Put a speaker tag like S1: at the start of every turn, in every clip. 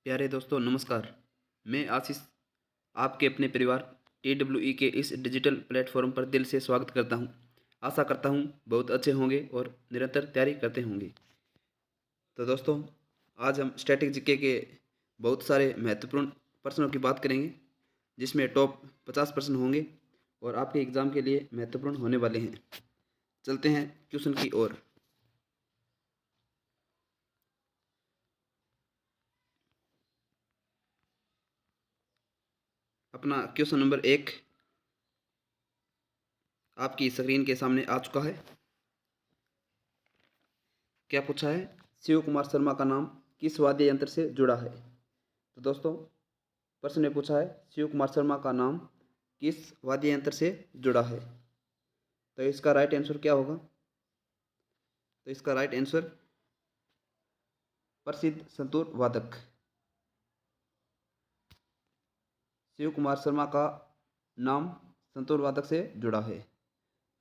S1: प्यारे दोस्तों नमस्कार। मैं आशीष आपके अपने परिवार TWE के इस डिजिटल प्लेटफॉर्म पर दिल से स्वागत करता हूं। आशा करता हूं बहुत अच्छे होंगे और निरंतर तैयारी करते होंगे। तो दोस्तों आज हम स्टैटिक जीके के बहुत सारे महत्वपूर्ण प्रश्नों की बात करेंगे, जिसमें टॉप 50 प्रश्न होंगे और आपके एग्ज़ाम के लिए महत्वपूर्ण होने वाले हैं। चलते हैं क्वेश्चन की ओर। अपना क्वेश्चन नंबर 1 आपकी स्क्रीन के सामने आ चुका है। क्या पूछा है? शिव कुमार शर्मा का नाम किस वाद्य यंत्र से जुड़ा है? तो दोस्तों प्रश्न ने पूछा है शिव कुमार शर्मा का नाम किस वाद्य यंत्र से जुड़ा है। तो इसका राइट आंसर क्या होगा? तो इसका राइट आंसर प्रसिद्ध संतूर वादक। शिव कुमार शर्मा का नाम संतूर वादक से जुड़ा है।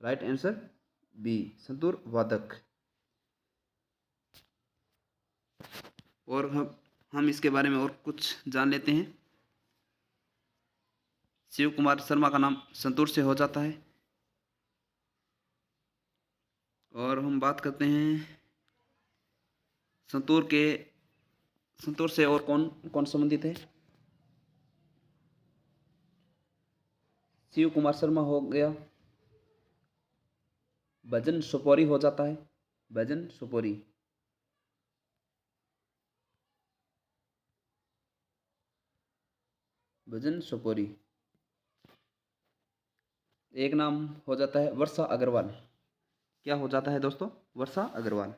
S1: राइट आंसर बी, संतूर वादक। और हम इसके बारे में और कुछ जान लेते हैं। शिव कुमार शर्मा का नाम संतूर से हो जाता है। और हम बात करते हैं संतूर से और कौन कौन संबंधित है। शिव कुमार शर्मा हो गया, भजन सोपोरी हो जाता है। भजन सोपोरी। भजन सोपोरी। एक नाम हो जाता है वर्षा अग्रवाल। क्या हो जाता है दोस्तों? वर्षा अग्रवाल।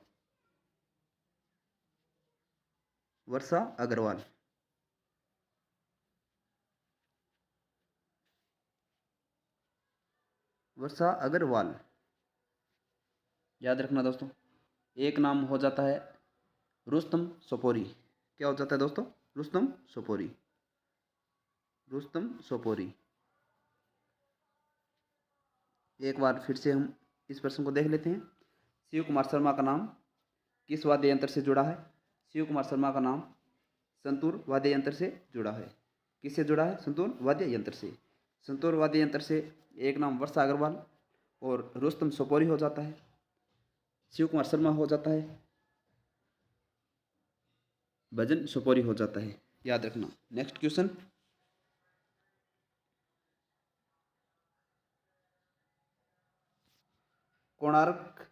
S1: वर्षा अग्रवाल। वर्षा अग्रवाल याद रखना दोस्तों। एक नाम हो जाता है रुस्तम सोपोरी। क्या हो जाता है दोस्तों? रुस्तम सोपोरी। रुस्तम सोपोरी। एक बार फिर से हम इस प्रश्न को देख लेते हैं। शिव कुमार शर्मा का नाम किस वाद्य यंत्र से जुड़ा है? शिव कुमार शर्मा का नाम संतूर वाद्य यंत्र से जुड़ा है। किससे जुड़ा है? संतूर वाद्य यंत्र से। संतूर वाद्य यंत्र से एक नाम वर्षा अग्रवाल और रुस्तम सोपोरी हो जाता है। शिव कुमार शर्मा हो जाता है, भजन सोपोरी हो जाता है। याद रखना। Next question. कोणार्क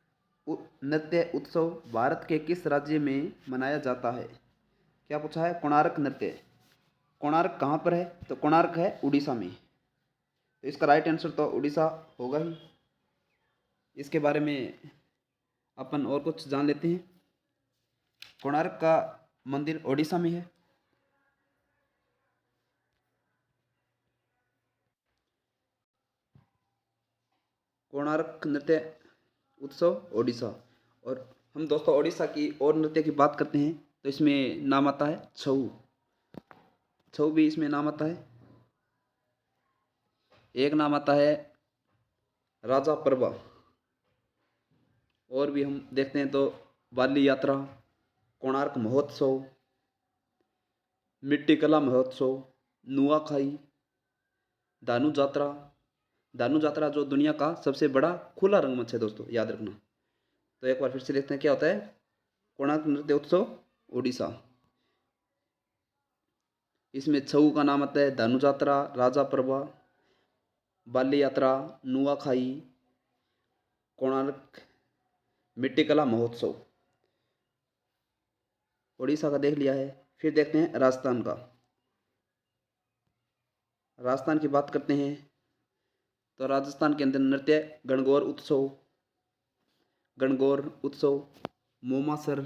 S1: नृत्य उत्सव भारत के किस राज्य में मनाया जाता है? क्या पूछा है? कोणार्क नृत्य। कोणार्क कहाँ पर है? तो कोणार्क है उड़ीसा में। तो इसका राइट आंसर तो उड़ीसा होगा ही। इसके बारे में अपन और कुछ जान लेते हैं। कोणार्क का मंदिर ओडिशा में है। कोणार्क नृत्य उत्सव ओडिशा। और हम दोस्तों ओडिशा की और नृत्य की बात करते हैं तो इसमें नाम आता है छऊ। छऊ भी इसमें नाम आता है। एक नाम आता है राजा परबा। और भी हम देखते हैं तो बाली यात्रा, कोणार्क महोत्सव, मिट्टी कला महोत्सव, नुआखाई, दानू यात्रा। दानू यात्रा जो दुनिया का सबसे बड़ा खुला रंगमंच है दोस्तों, याद रखना। तो एक बार फिर से देखते हैं क्या होता है। कोणार्क नृत्य उत्सव उड़ीसा। इसमें छऊ का नाम आता है दानू यात्रा, राजा परबा, बाली यात्रा, नुआखाई, कोणार्क मिट्टी कला महोत्सव। उड़ीसा का देख लिया है। फिर देखते हैं राजस्थान का। राजस्थान की बात करते हैं तो राजस्थान के अंदर नृत्य गणगौर उत्सव, गणगौर उत्सव, मोमासर,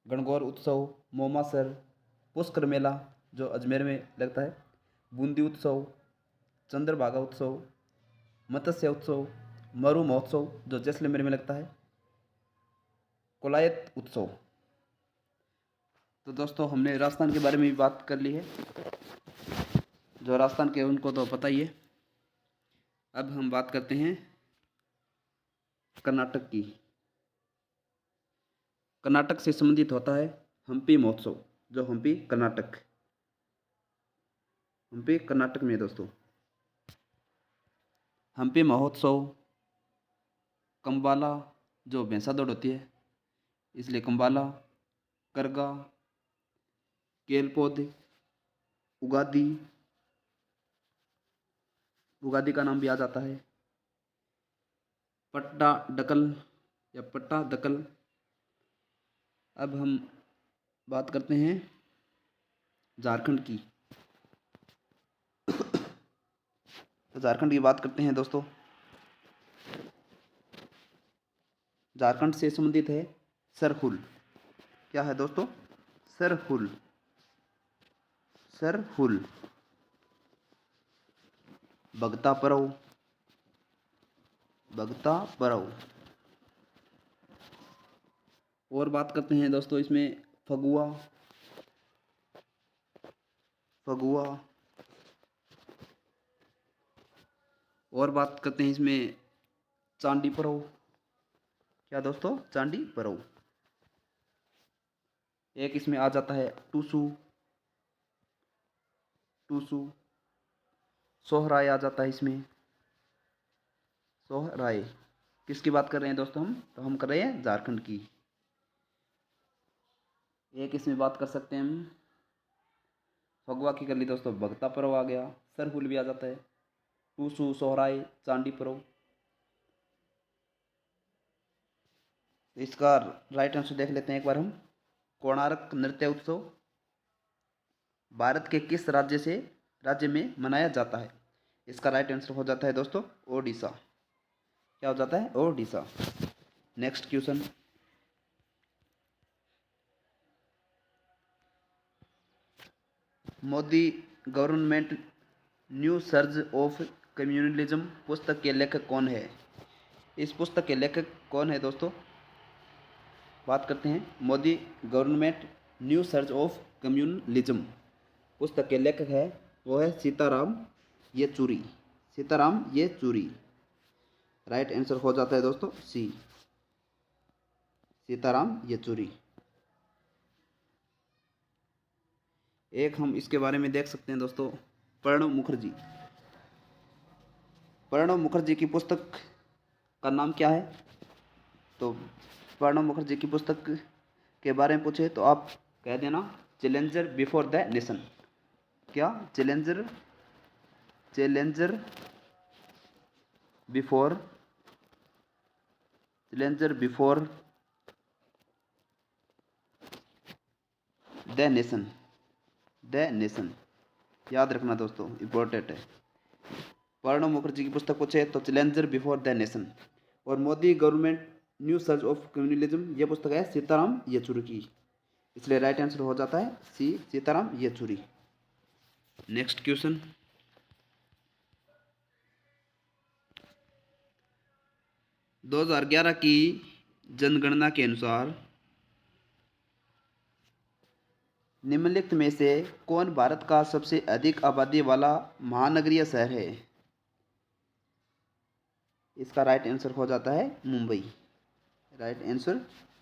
S1: गणगौर उत्सव, मोमासर, पुष्कर मेला जो अजमेर में लगता है, बूंदी उत्सव, चंद्रभागा उत्सव, मत्स्य उत्सव, मरु महोत्सव जो जैसलमेर में लगता है, कोलायत उत्सव। तो दोस्तों हमने राजस्थान के बारे में भी बात कर ली है। जो राजस्थान के उनको तो पता ही है। अब हम बात करते हैं कर्नाटक की। कर्नाटक से संबंधित होता है हम्पी महोत्सव। जो हम्पी कर्नाटक में है दोस्तों। हम्पी महोत्सव कंबाला, जो भैंसा दौड़ होती है इसलिए कंबाला, करगा, केलपोद, उगादी, उगादी का नाम भी आ जाता है, पट्टा डकल या पट्टा दकल। अब हम बात करते हैं झारखंड की। तो झारखंड की बात करते हैं दोस्तों। झारखंड से संबंधित है सरहुल। क्या है दोस्तों? सरहुल। सरहुल, भगता परव, भगता परव। और बात करते हैं दोस्तों इसमें फगुआ, फगुआ। और बात करते हैं इसमें चांदी परव। क्या दोस्तों? चांदी परव। एक इसमें आ जाता है टूसू, टूसू। सोहराय आ जाता है इसमें, सोहराय। किसकी बात कर रहे हैं दोस्तों हम? तो हम कर रहे हैं झारखंड की। एक इसमें बात कर सकते हैं हम फगुआ की, कर ली दोस्तों, भगता परव आ गया, सरहुल भी आ जाता है, टूसू, सोहराय, चांदी परव। इसका राइट आंसर देख लेते हैं एक बार हम। कोणार्क नृत्य उत्सव भारत के किस राज्य में मनाया जाता है? इसका राइट आंसर हो जाता है दोस्तों ओडिशा। क्या हो जाता है? Odisha. Next question. Modi government new surge of communalism पुस्तक के लेखक कौन है? इस पुस्तक के लेखक कौन है दोस्तों? बात करते हैं Modi government new search of communalism. पुस्तक के लेखक है वो है सीताराम येचुरी। सीताराम येचुरी। राइट आंसर हो जाता है दोस्तों सी, सीताराम येचुरी। एक हम इसके बारे में देख सकते हैं दोस्तों, प्रणब मुखर्जी। प्रणब मुखर्जी की पुस्तक का नाम क्या है? तो प्रणब मुखर्जी की पुस्तक के बारे में पूछे तो आप कह देना चैलेंजर बिफोर द नेशन। क्या? Challenger, challenger before, challenger before the nation, the nation. याद रखना दोस्तों, इंपॉर्टेंट है। प्रणब मुखर्जी की पुस्तक पूछे तो चैलेंजर बिफोर द नेशन। और Modi government new search of communalism ये पुस्तक है सीताराम येचुरी की। इसलिए राइट आंसर हो जाता है C, Sitaram Yechury. Next question. 2011 की जनगणना के अनुसार निम्नलिखित में से कौन भारत का सबसे अधिक आबादी वाला महानगरीय शहर है? इसका राइट आंसर हो जाता है Mumbai. Right answer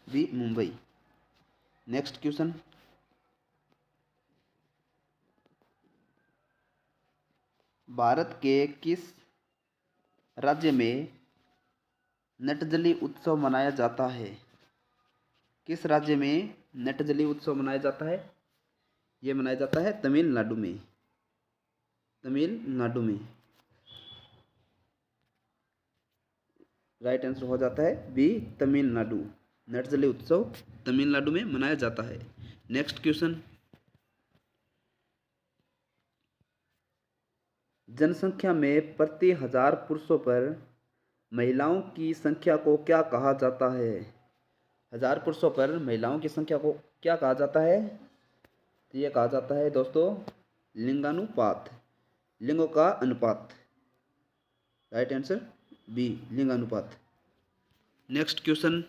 S1: B, Mumbai. Next question. Bharat के किस राज्य में नटजली उत्सव मनाया जाता है? किस राज्य में नटजली उत्सव मनाया जाता है? ये मनाया जाता है तमिलनाडु में, तमिलनाडु में। राइट आंसर हो जाता है बी, तमिलनाडु। नटजली उत्सव तमिलनाडु में मनाया जाता है। Next question. जनसंख्या में प्रति हजार पुरुषों पर महिलाओं की संख्या को क्या कहा जाता है? हजार पुरुषों पर महिलाओं की संख्या को क्या कहा जाता है? तो ये कहा जाता है दोस्तों लिंगानुपात, लिंगों का अनुपात। राइट आंसर बी, लिंगानुपात। Next question.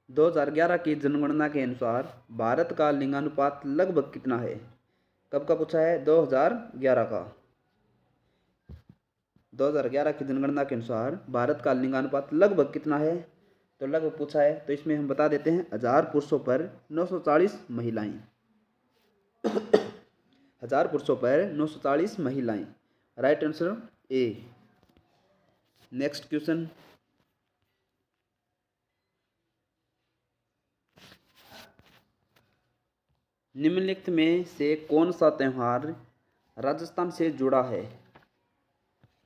S1: 2011 की जनगणना के अनुसार भारत का लिंगानुपात लगभग कितना है? कब का पूछा है? 2011 का। 2011 की जनगणना के अनुसार भारत का लिंगानुपात लगभग कितना है? तो लगभग पूछा है, तो इसमें हम बता देते हैं 1000 पुरुषों पर 940 महिलाएं। 1000 पुरुषों पर 940 महिलाएं। Right answer A. Next question, निम्नलिखित में से कौन सा त्योहार राजस्थान से जुड़ा है?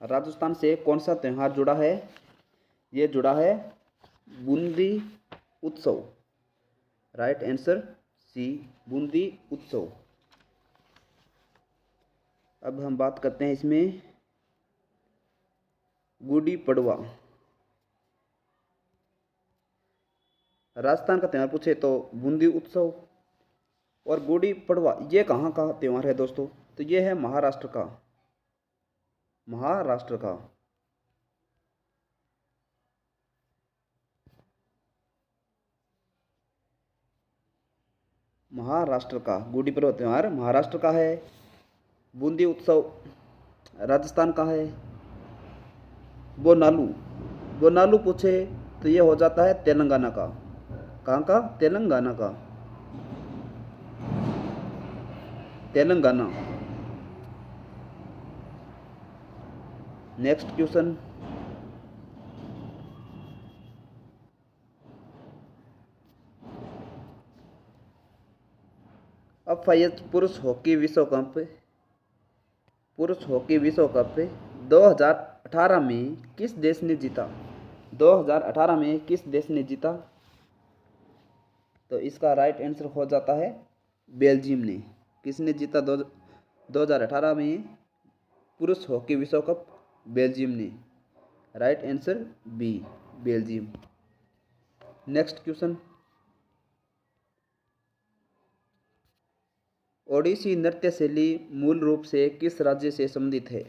S1: राजस्थान से कौन सा त्योहार जुड़ा है? ये जुड़ा है बूंदी उत्सव। राइट आंसर सी, बूंदी उत्सव। अब हम बात करते हैं इसमें गुड़ी पड़वा। राजस्थान का त्यौहार पूछे तो बूंदी उत्सव, और गुड़ी पड़वा ये कहाँ का त्यौहार है दोस्तों? तो ये है महाराष्ट्र का। महाराष्ट्र का। महाराष्ट्र का गुड़ी पड़वा त्यौहार महाराष्ट्र का है। बूंदी उत्सव राजस्थान का है। बोनालू, बोनालू पूछे तो ये हो जाता है तेलंगाना का। कहाँ का? तेलंगाना का। तेलंगाना। नेक्स्ट क्वेश्चन, अब पुरुष हॉकी विश्व कप, पुरुष हॉकी विश्व कप 2018 में किस देश ने जीता? 2018 में किस देश ने जीता? तो इसका राइट आंसर हो जाता है बेल्जियम ने। किसने जीता 2018 में पुरुष हॉकी विश्व कप? बेल्जियम ने। Right answer B, Belgium. Next question, Odissi नृत्य शैली मूल रूप से किस राज्य से संबंधित है?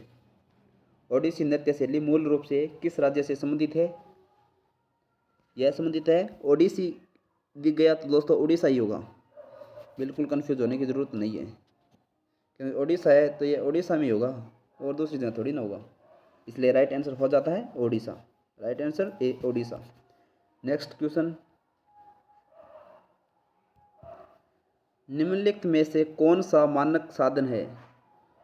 S1: ओडिसी नृत्य शैली मूल रूप से किस राज्य से संबंधित है? यह संबंधित है, ओडिसी दिख गया तो दोस्तों उड़ीसा ही होगा। बिल्कुल कंफ्यूज होने की ज़रूरत नहीं है, क्योंकि ओडिशा है तो ये ओडिशा में ही होगा और दूसरी जगह थोड़ी ना होगा। इसलिए राइट आंसर हो जाता है ओडिशा। राइट आंसर ए, ओडिशा। नेक्स्ट क्वेश्चन, निम्नलिखित में से कौन सा मानक साधन है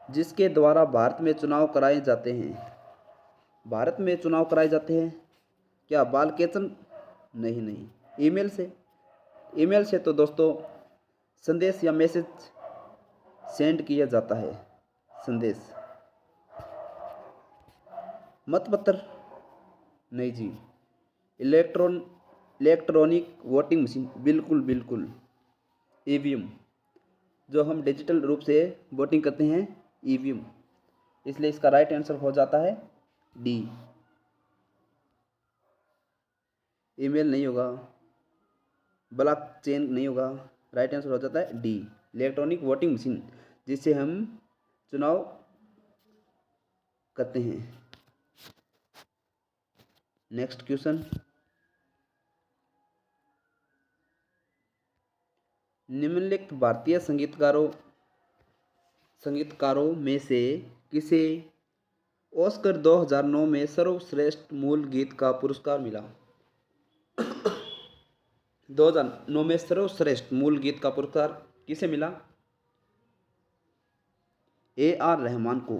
S1: जिसके द्वारा भारत में चुनाव कराए जाते हैं? भारत में चुनाव कराए जाते हैं क्या बाल केचन? नहीं नहीं, ईमेल से। ईमेल से तो दोस्तों संदेश या मैसेज सेंड किया जाता है, संदेश। मतपत्र? नहीं जी। इलेक्ट्रॉनिक वोटिंग मशीन, बिल्कुल बिल्कुल। ईवीएम, जो हम डिजिटल रूप से वोटिंग करते हैं, ईवीएम। इसलिए इसका राइट आंसर हो जाता है डी। ईमेल नहीं होगा, ब्लॉक चेन नहीं होगा। राइट आंसर हो जाता है डी, इलेक्ट्रॉनिक वोटिंग मशीन, जिससे हम चुनाव करते हैं। नेक्स्ट क्वेश्चन, निम्नलिखित भारतीय संगीतकारों में से किसे ऑस्कर 2009 में सर्वश्रेष्ठ मूल गीत का पुरस्कार मिला? 2009 में सर्वश्रेष्ठ मूल गीत का पुरस्कार किसे मिला? ए आर रहमान को।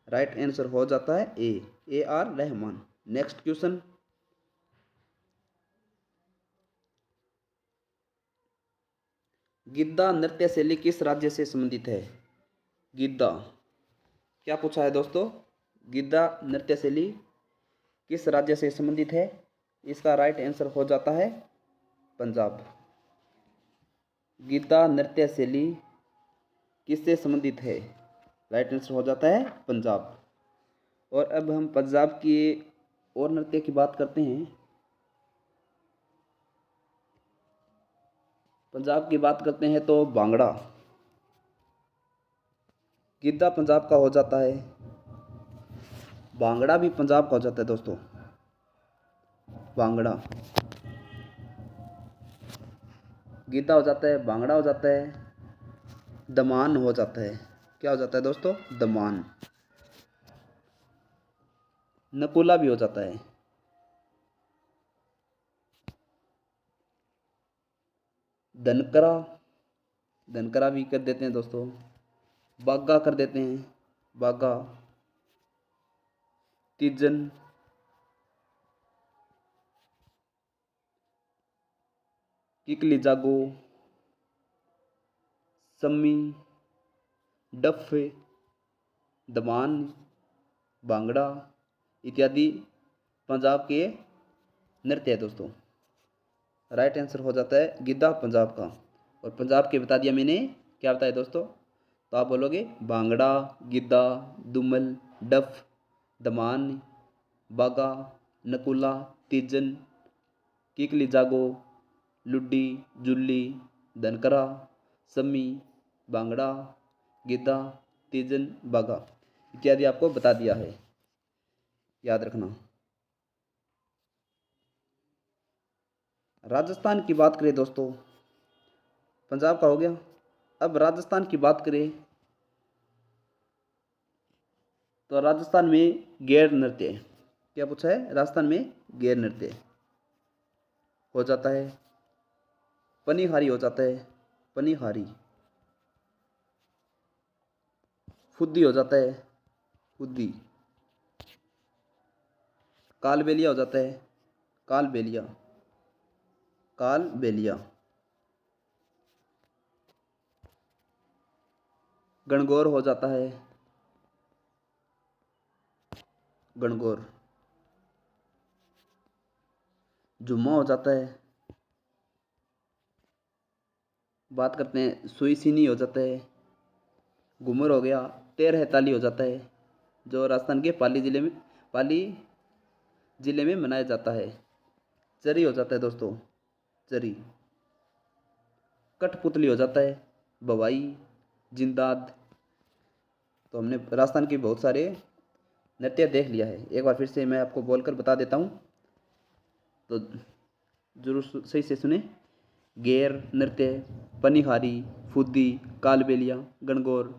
S1: राइट आंसर हो जाता है A R Rahman. Next question, Giddha नृत्य शैली किस राज्य से संबंधित है? गिद्दा, क्या पूछा है दोस्तों? गिद्दा नृत्य शैली किस राज्य से संबंधित है? इसका राइट आंसर हो जाता है पंजाब। गिद्दा नृत्य शैली किससे संबंधित है? राइट आंसर हो जाता है पंजाब। और अब हम पंजाब की और नृत्य की बात करते हैं। पंजाब की बात करते हैं तो भांगड़ा। गिद्दा पंजाब का हो जाता है, भांगड़ा भी पंजाब का हो जाता है दोस्तों। भांगड़ा, गिद्दा हो जाता है, भांगड़ा हो जाता है, दमान हो जाता है। क्या हो जाता है दोस्तों? दमान। नकुला भी हो जाता है। धनकरा, धनकरा भी कर देते हैं दोस्तों। बागा कर देते हैं, बागा। तीजन, किकली जागो, सम्मी, डफ, दमान, भांगड़ा इत्यादि पंजाब के नृत्य है दोस्तों। राइट आंसर हो जाता है गिद्धा पंजाब का। और पंजाब के बता दिया मैंने, क्या बताया दोस्तों? तो आप बोलोगे भांगड़ा, गिद्धा, दुमल, डफ, दमान, बागा, नकुला, तीजन, किकली जागो, लुड्डी, जुल्ली, धनकरा, सम्मी, भांगड़ा, गिद्धा, तीजन, बागा इत्यादि आपको बता दिया है, याद रखना। राजस्थान की बात करें दोस्तों, पंजाब का हो गया। अब राजस्थान की बात करें तो राजस्थान में गैर नृत्य, क्या पूछा है? राजस्थान में गैर नृत्य हो जाता है पनिहारी, हो जाता है पनिहारी। फुद्दी हो जाता है फुद्दी। कालबेलिया हो जाता है कालबेलिया, कालबेलिया। गणगौर हो जाता है गणगौर। जुम्मा हो जाता है, बात करते हैं सुईसिनी हो जाता है। घूमर हो गया। तेरह ताली हो जाता है, जो राजस्थान के पाली जिले में मनाया जाता है। चरी हो जाता है दोस्तों, चरी। कठपुतली हो जाता है बवाई, जिंदाद। तो हमने राजस्थान के बहुत सारे नृत्य देख लिया है, एक बार फिर से मैं आपको बोलकर बता देता हूँ, तो जरूर सही से सुने। गेर नृत्य, पनिहारी, फुद्दी, कालबेलिया, गणगौर,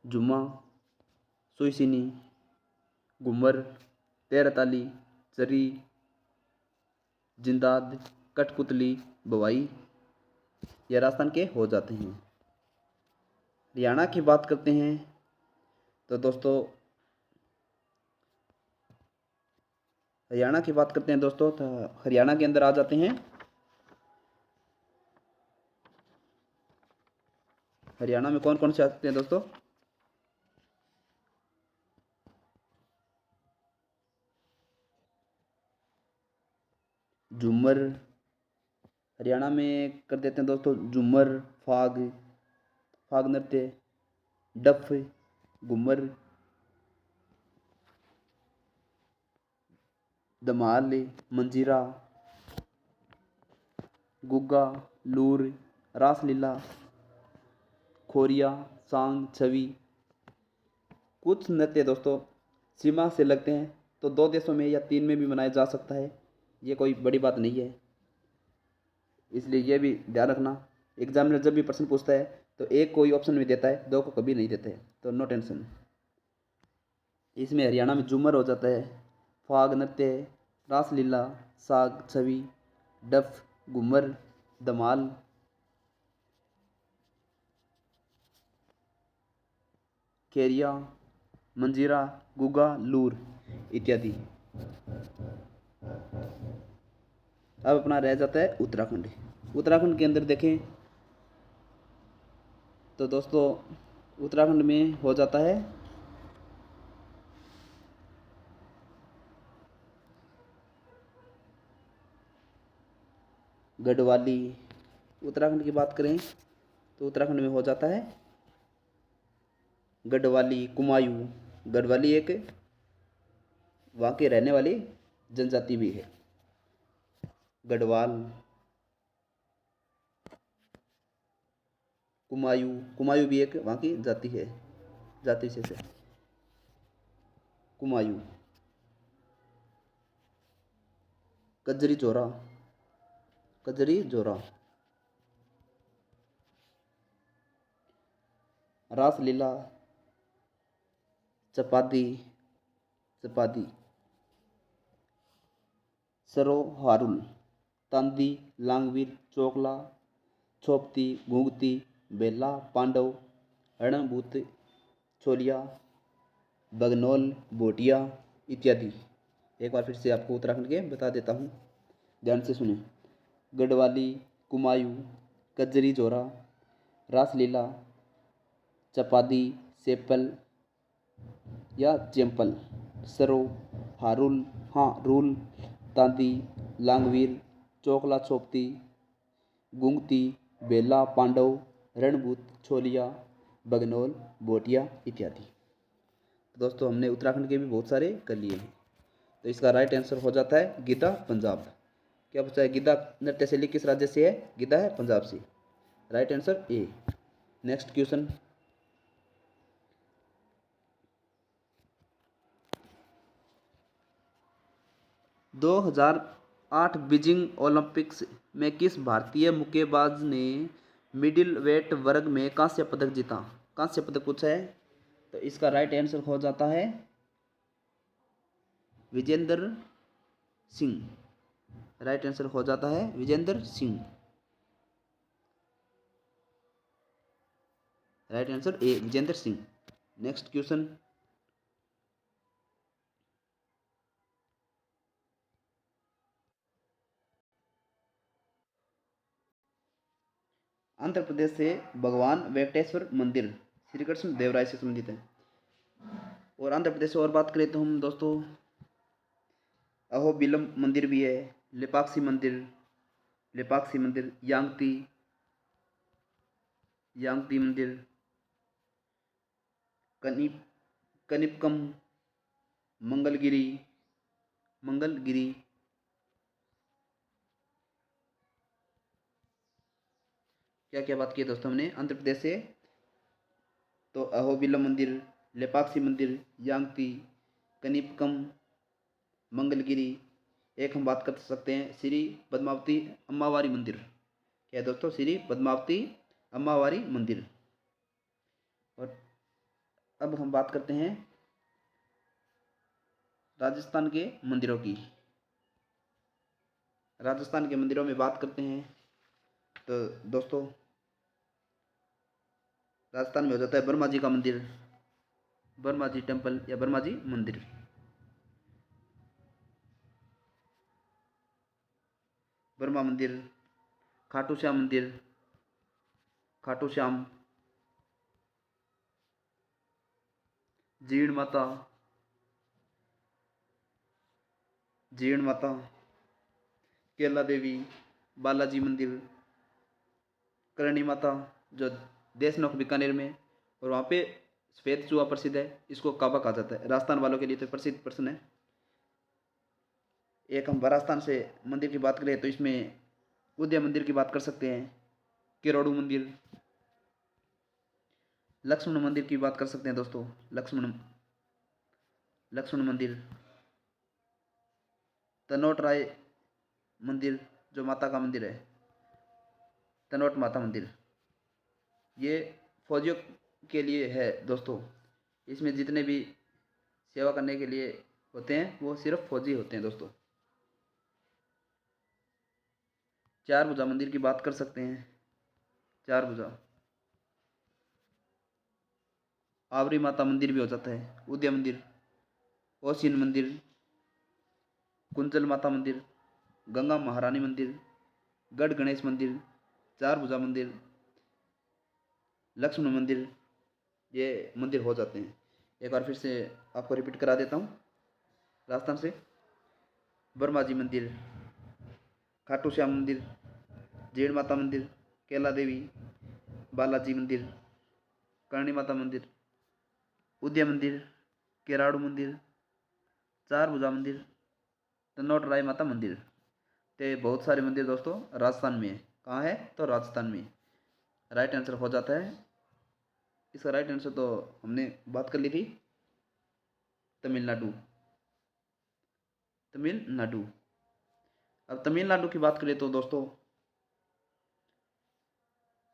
S1: जुम्मा, सुईसिनी, घूमर, तेरताली, चरी, जिंदाद, कठपुतली, बवाई, ये राजस्थान के हो जाते हैं। हरियाणा की बात करते हैं तो दोस्तों, हरियाणा की बात करते हैं दोस्तों, तो हरियाणा के अंदर आ जाते हैं। हरियाणा में कौन कौन से आते हैं दोस्तों? झूमर, हरियाणा में कर देते हैं दोस्तों झूमर, फाग, फाग नृत्य, डफ, घूमर, धमाल, मंजीरा, गुग्गा, लूर, रासलीला, खोरिया, सांग, छवि। कुछ नृत्य दोस्तों सीमा से लगते हैं, तो 2 देशों में या 3 में भी मनाया जा सकता है, ये कोई बड़ी बात नहीं है। इसलिए यह भी ध्यान रखना, एग्जामिनर जब भी प्रश्न पूछता है तो एक कोई ऑप्शन में देता है, 2 को कभी नहीं देते, तो नो टेंशन। इसमें हरियाणा में झूमर हो जाता है, फाग नृत्य, रासलीला, साग, छवि, डफ, घूमर, धमाल, केरिया, मंजीरा, गुगा, लूर इत्यादि। अब अपना रह जाता है उत्तराखंड। उत्तराखंड के अंदर देखें तो दोस्तों, उत्तराखंड में हो जाता है गढ़वाली। उत्तराखंड की बात करें तो उत्तराखंड में हो जाता है गढ़वाली, कुमायूं। गढ़वाली एक वहाँ के रहने वाली जनजाति भी है। गढ़वाल, कुमायूं, कुमायूं भी एक वहाँ की जाति है, जाति विशेष है कुमायूं। कजरी जोरा, कजरी जोरा। रासलीला, चपादी, चपादी। सरो हारुल, तांदी, लांगवीर, चोकला, छोपती, घूंगती, बेला, पांडव, रणभूत, छोलिया, बगनौल, भोटिया इत्यादि। एक बार फिर से आपको उत्तराखंड के बता देता हूँ, ध्यान से सुने। गढ़वाली, कुमायूं, कजरी जोरा, रासलीला, चपादी, सेपल या चेम्पल, सरो, हारुल, हाँ रूल, तांती, लांगवीर, चोकला छोपती, गुंगती, बेला, पांडव, रणभूत, छोलिया, बगनौल, भोटिया इत्यादि। तो दोस्तों हमने उत्तराखंड के भी बहुत सारे कर लिए हैं। तो इसका राइट आंसर हो जाता है गिद्धा, पंजाब। क्या पूछा है? गिद्धा नृत्य शैली किस राज्य से है? गिद्धा है पंजाब से। Right answer A. Next question. दो हजार 8 बीजिंग ओलंपिक्स में किस भारतीय मुक्केबाज ने मिडिल वेट वर्ग में कांस्य पदक जीता? कांस्य पदक पूछा है। तो इसका राइट आंसर हो जाता है विजेंद्र सिंह। राइट आंसर हो जाता है Vijender Singh. Right answer A Vijender Singh. Next question. Andhra Pradesh से भगवान वेंकटेश्वर मंदिर श्री कृष्ण देवराय से संबंधित है। और आंध्र प्रदेश से और बात करें तो हम दोस्तों अहोबिलम मंदिर भी है, लेपाक्षी मंदिर, यांगती मंदिर, कनिप कनिपकम, मंगलगिरी मंगलगिरी क्या क्या बात की है दोस्तों हमने आंध्र प्रदेश से? तो अहोबिलम मंदिर, लेपाक्षी मंदिर, यांगती, कनिपकम, मंगलगिरी। एक हम बात कर सकते हैं श्री पद्मावती अम्मावारी मंदिर। क्या है दोस्तों? श्री पद्मावती अम्मावारी मंदिर। और अब हम बात करते हैं राजस्थान के मंदिरों की। राजस्थान के मंदिरों में बात करते हैं तो दोस्तों राजस्थान में हो जाता है ब्रह्मा जी का मंदिर, ब्रह्मा जी टेम्पल या ब्रह्मा जी मंदिर। ब्रह्मा मंदिर, खाटू श्याम मंदिर, खाटू श्याम, जीण माता, जीण माता, केला देवी, बालाजी मंदिर, करणी माता जो देशनोक बीकानेर में, और वहाँ पे सफ़ेद चूहा प्रसिद्ध है, इसको काबा कहा जाता है। राजस्थान वालों के लिए तो प्रसिद्ध प्रश्न है। एक हम राजस्थान से मंदिर की बात करें तो इसमें उदय मंदिर की बात कर सकते हैं, किरोड़ू मंदिर, लक्ष्मण मंदिर की बात कर सकते हैं दोस्तों, लक्ष्मण मंदिर, तनोट राय मंदिर जो माता का मंदिर है, तनोट माता मंदिर, ये फौजियों के लिए है दोस्तों। इसमें जितने भी सेवा करने के लिए होते हैं वो सिर्फ फौजी होते हैं दोस्तों। चार भुजा मंदिर की बात कर सकते हैं, चार भुजा, आवरी माता मंदिर भी हो जाता है, उदय मंदिर, ओसिन मंदिर, कुंजल माता मंदिर, गंगा महारानी मंदिर, गढ़ गणेश मंदिर, चार भुजा मंदिर, लक्ष्मण मंदिर, ये मंदिर हो जाते हैं। एक बार फिर से आपको रिपीट करा देता हूँ राजस्थान से ब्रह्मा जी मंदिर, खाटू श्याम मंदिर, जीण माता मंदिर, कैला देवी, बालाजी मंदिर, करणी माता मंदिर, उदय मंदिर, केराड़ू मंदिर, चार भुजा मंदिर, तनोट राय माता मंदिर। तो बहुत सारे मंदिर दोस्तों राजस्थान में है। कहाँ है? तो राजस्थान में। राइट आंसर हो जाता है इसका। राइट आंसर तो हमने बात कर ली थी तमिलनाडु, तमिलनाडु। अब तमिलनाडु की बात करें तो दोस्तों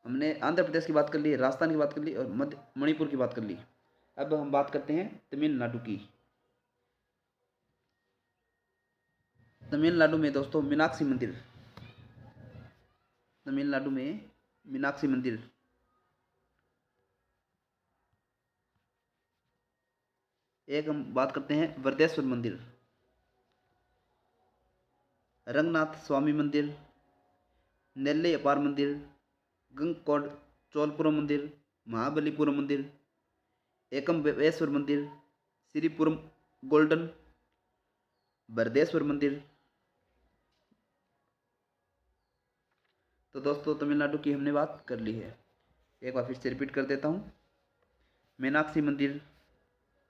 S1: हमने आंध्र प्रदेश की बात कर ली, राजस्थान की बात कर ली और मध्य मणिपुर की बात कर ली। अब हम बात करते हैं तमिलनाडु की। तमिलनाडु में दोस्तों मीनाक्षी मंदिर, तमिलनाडु में मीनाक्षी मंदिर। एक हम बात करते हैं वरदेश्वर मंदिर, रंगनाथ स्वामी मंदिर, नेल्ले अपार मंदिर, गंगकोट चोलपुरम मंदिर, महाबलीपुरम मंदिर, एकम बेसवर मंदिर, श्रीपुरम गोल्डन, बरदेश्वर मंदिर। तो दोस्तों तमिलनाडु की हमने बात कर ली है। एक बार फिर से रिपीट कर देता हूँ। मीनाक्षी मंदिर,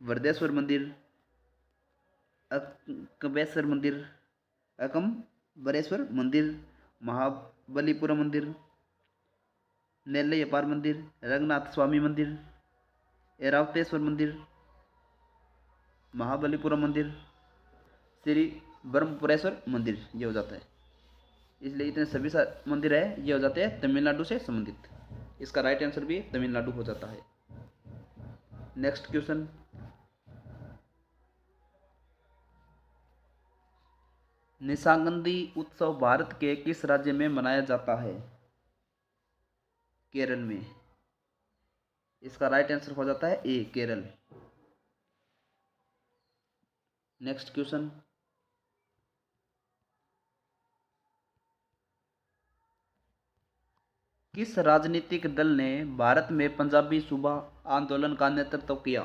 S1: वरदेश्वर मंदिर, अकबेश्वर मंदिर, एकम बरेश्वर मंदिर, महाबलीपुरम मंदिर, नेल्लयपार मंदिर, रंगनाथ स्वामी मंदिर, ऐरावतेश्वर मंदिर, महाबलीपुरम मंदिर, श्री ब्रह्मपुरेश्वर मंदिर, ये हो जाता है। इसलिए इतने सभी मंदिर है ये हो जाते हैं तमिलनाडु से संबंधित। इसका राइट आंसर भी तमिलनाडु हो जाता है। नेक्स्ट क्वेश्चन, निशागंधी उत्सव भारत के किस राज्य में मनाया जाता है? केरल में। इसका राइट आंसर हो जाता है ए, केरल। नेक्स्ट क्वेश्चन, किस राजनीतिक दल ने भारत में पंजाबी सूबा आंदोलन का नेतृत्व किया?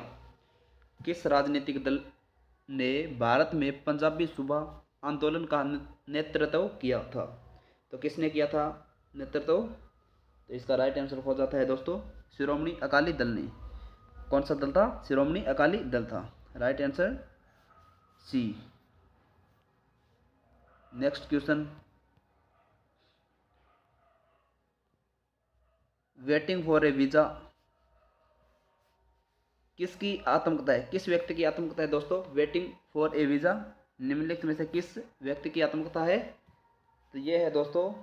S1: किस राजनीतिक दल ने भारत में पंजाबी सूबा आंदोलन का नेतृत्व किया था? तो किसने किया था नेतृत्व? तो इसका राइट आंसर हो जाता है दोस्तों शिरोमणि अकाली दल ने। कौन सा दल था? शिरोमणि अकाली दल था। Right answer C. Next question, waiting for a visa किसकी आत्मकथा है? किस व्यक्ति की आत्मकथा है दोस्तों? वेटिंग फॉर ए वीजा निम्नलिखित में से किस व्यक्ति की आत्मकथा है? तो ये है दोस्तों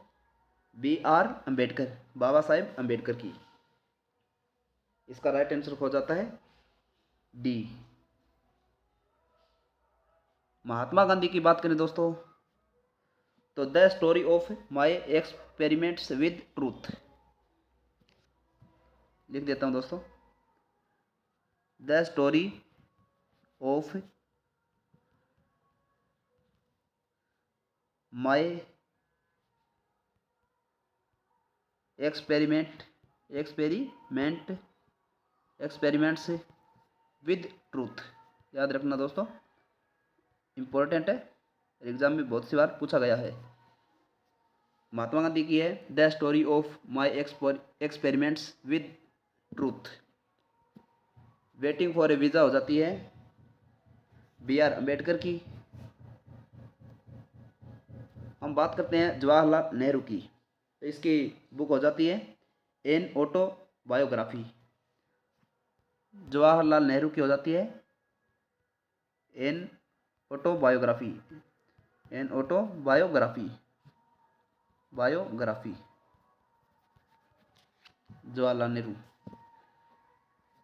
S1: B.R. अम्बेडकर, बाबा साहेब अम्बेडकर की। इसका राइट आंसर हो जाता है डी। महात्मा गांधी की बात करें दोस्तों तो the story of my experiments with truth, लिख देता हूं दोस्तों, the story of my experiments with truth. याद रखना दोस्तों, इंपॉर्टेंट है, एग्जाम में बहुत सी बार पूछा गया है। महात्मा गांधी की है the story of my experiments with truth. Waiting for a visa हो जाती है B.R. अम्बेडकर की। हम बात करते हैं जवाहरलाल नेहरू की, तो इसकी बुक हो जाती है एन ऑटोबायोग्राफी। जवाहरलाल नेहरू की हो जाती है an autobiography, an autobiography, biography Jawaharlal Nehru.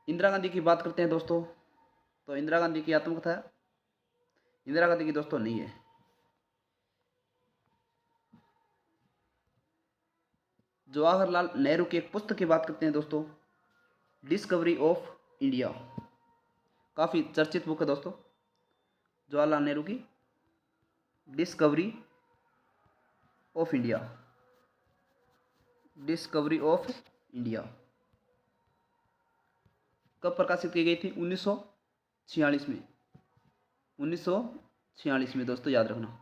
S1: Indira Gandhi की बात करते हैं दोस्तों, तो इंदिरा गांधी की आत्मकथा इंदिरा गांधी की दोस्तों नहीं है। जवाहरलाल नेहरू की एक पुस्तक की बात करते हैं दोस्तों, डिस्कवरी ऑफ इंडिया, काफ़ी चर्चित बुक है दोस्तों, जवाहरलाल नेहरू की Discovery of India, discovery of India. कब प्रकाशित की गई थी? 1946 में, 1946 में दोस्तों, याद रखना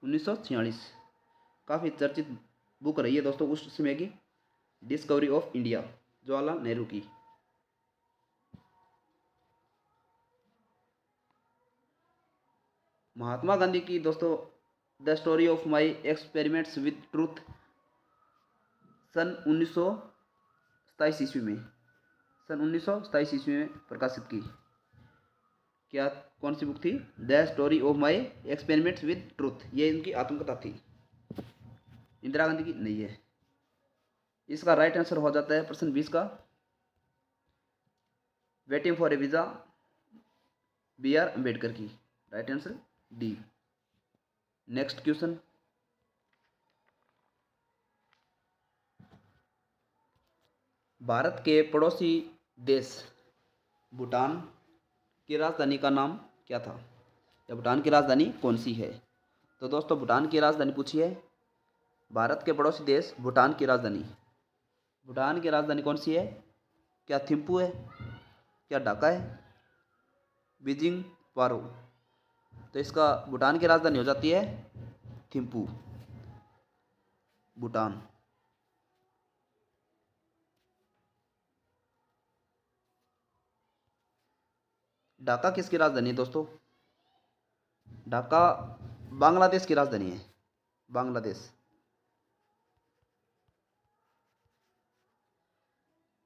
S1: 1946। काफ़ी चर्चित बुक रही है दोस्तों उस समय की, Discovery of India, Jawaharlal Nehru की। महात्मा गांधी की दोस्तों the story of my experiments with truth सन 1927 ईस्वी में, सन 1927 ईस्वी में प्रकाशित की। क्या कौन सी बुक थी? The story of my experiments with truth, ये इनकी आत्मकथा थी। इंदिरा गांधी की नहीं है। इसका राइट आंसर हो जाता है प्रश्न 20 का waiting for a visa B.R. Ambedkar की। Right answer D. Next question, Bharat के पड़ोसी देश भूटान की राजधानी का नाम क्या था, या भूटान की राजधानी कौन सी है। तो दोस्तों भूटान की राजधानी पूछी है, भारत के पड़ोसी देश भूटान की राजधानी। भूटान की राजधानी कौन सी है? क्या थिम्पू है, क्या ढाका है, बीजिंग, पारो। तो इसका भूटान की राजधानी हो जाती है थिम्पू, भूटान। ढाका किसकी राजधानी है दोस्तों? ढाका बांग्लादेश की राजधानी है, बांग्लादेश।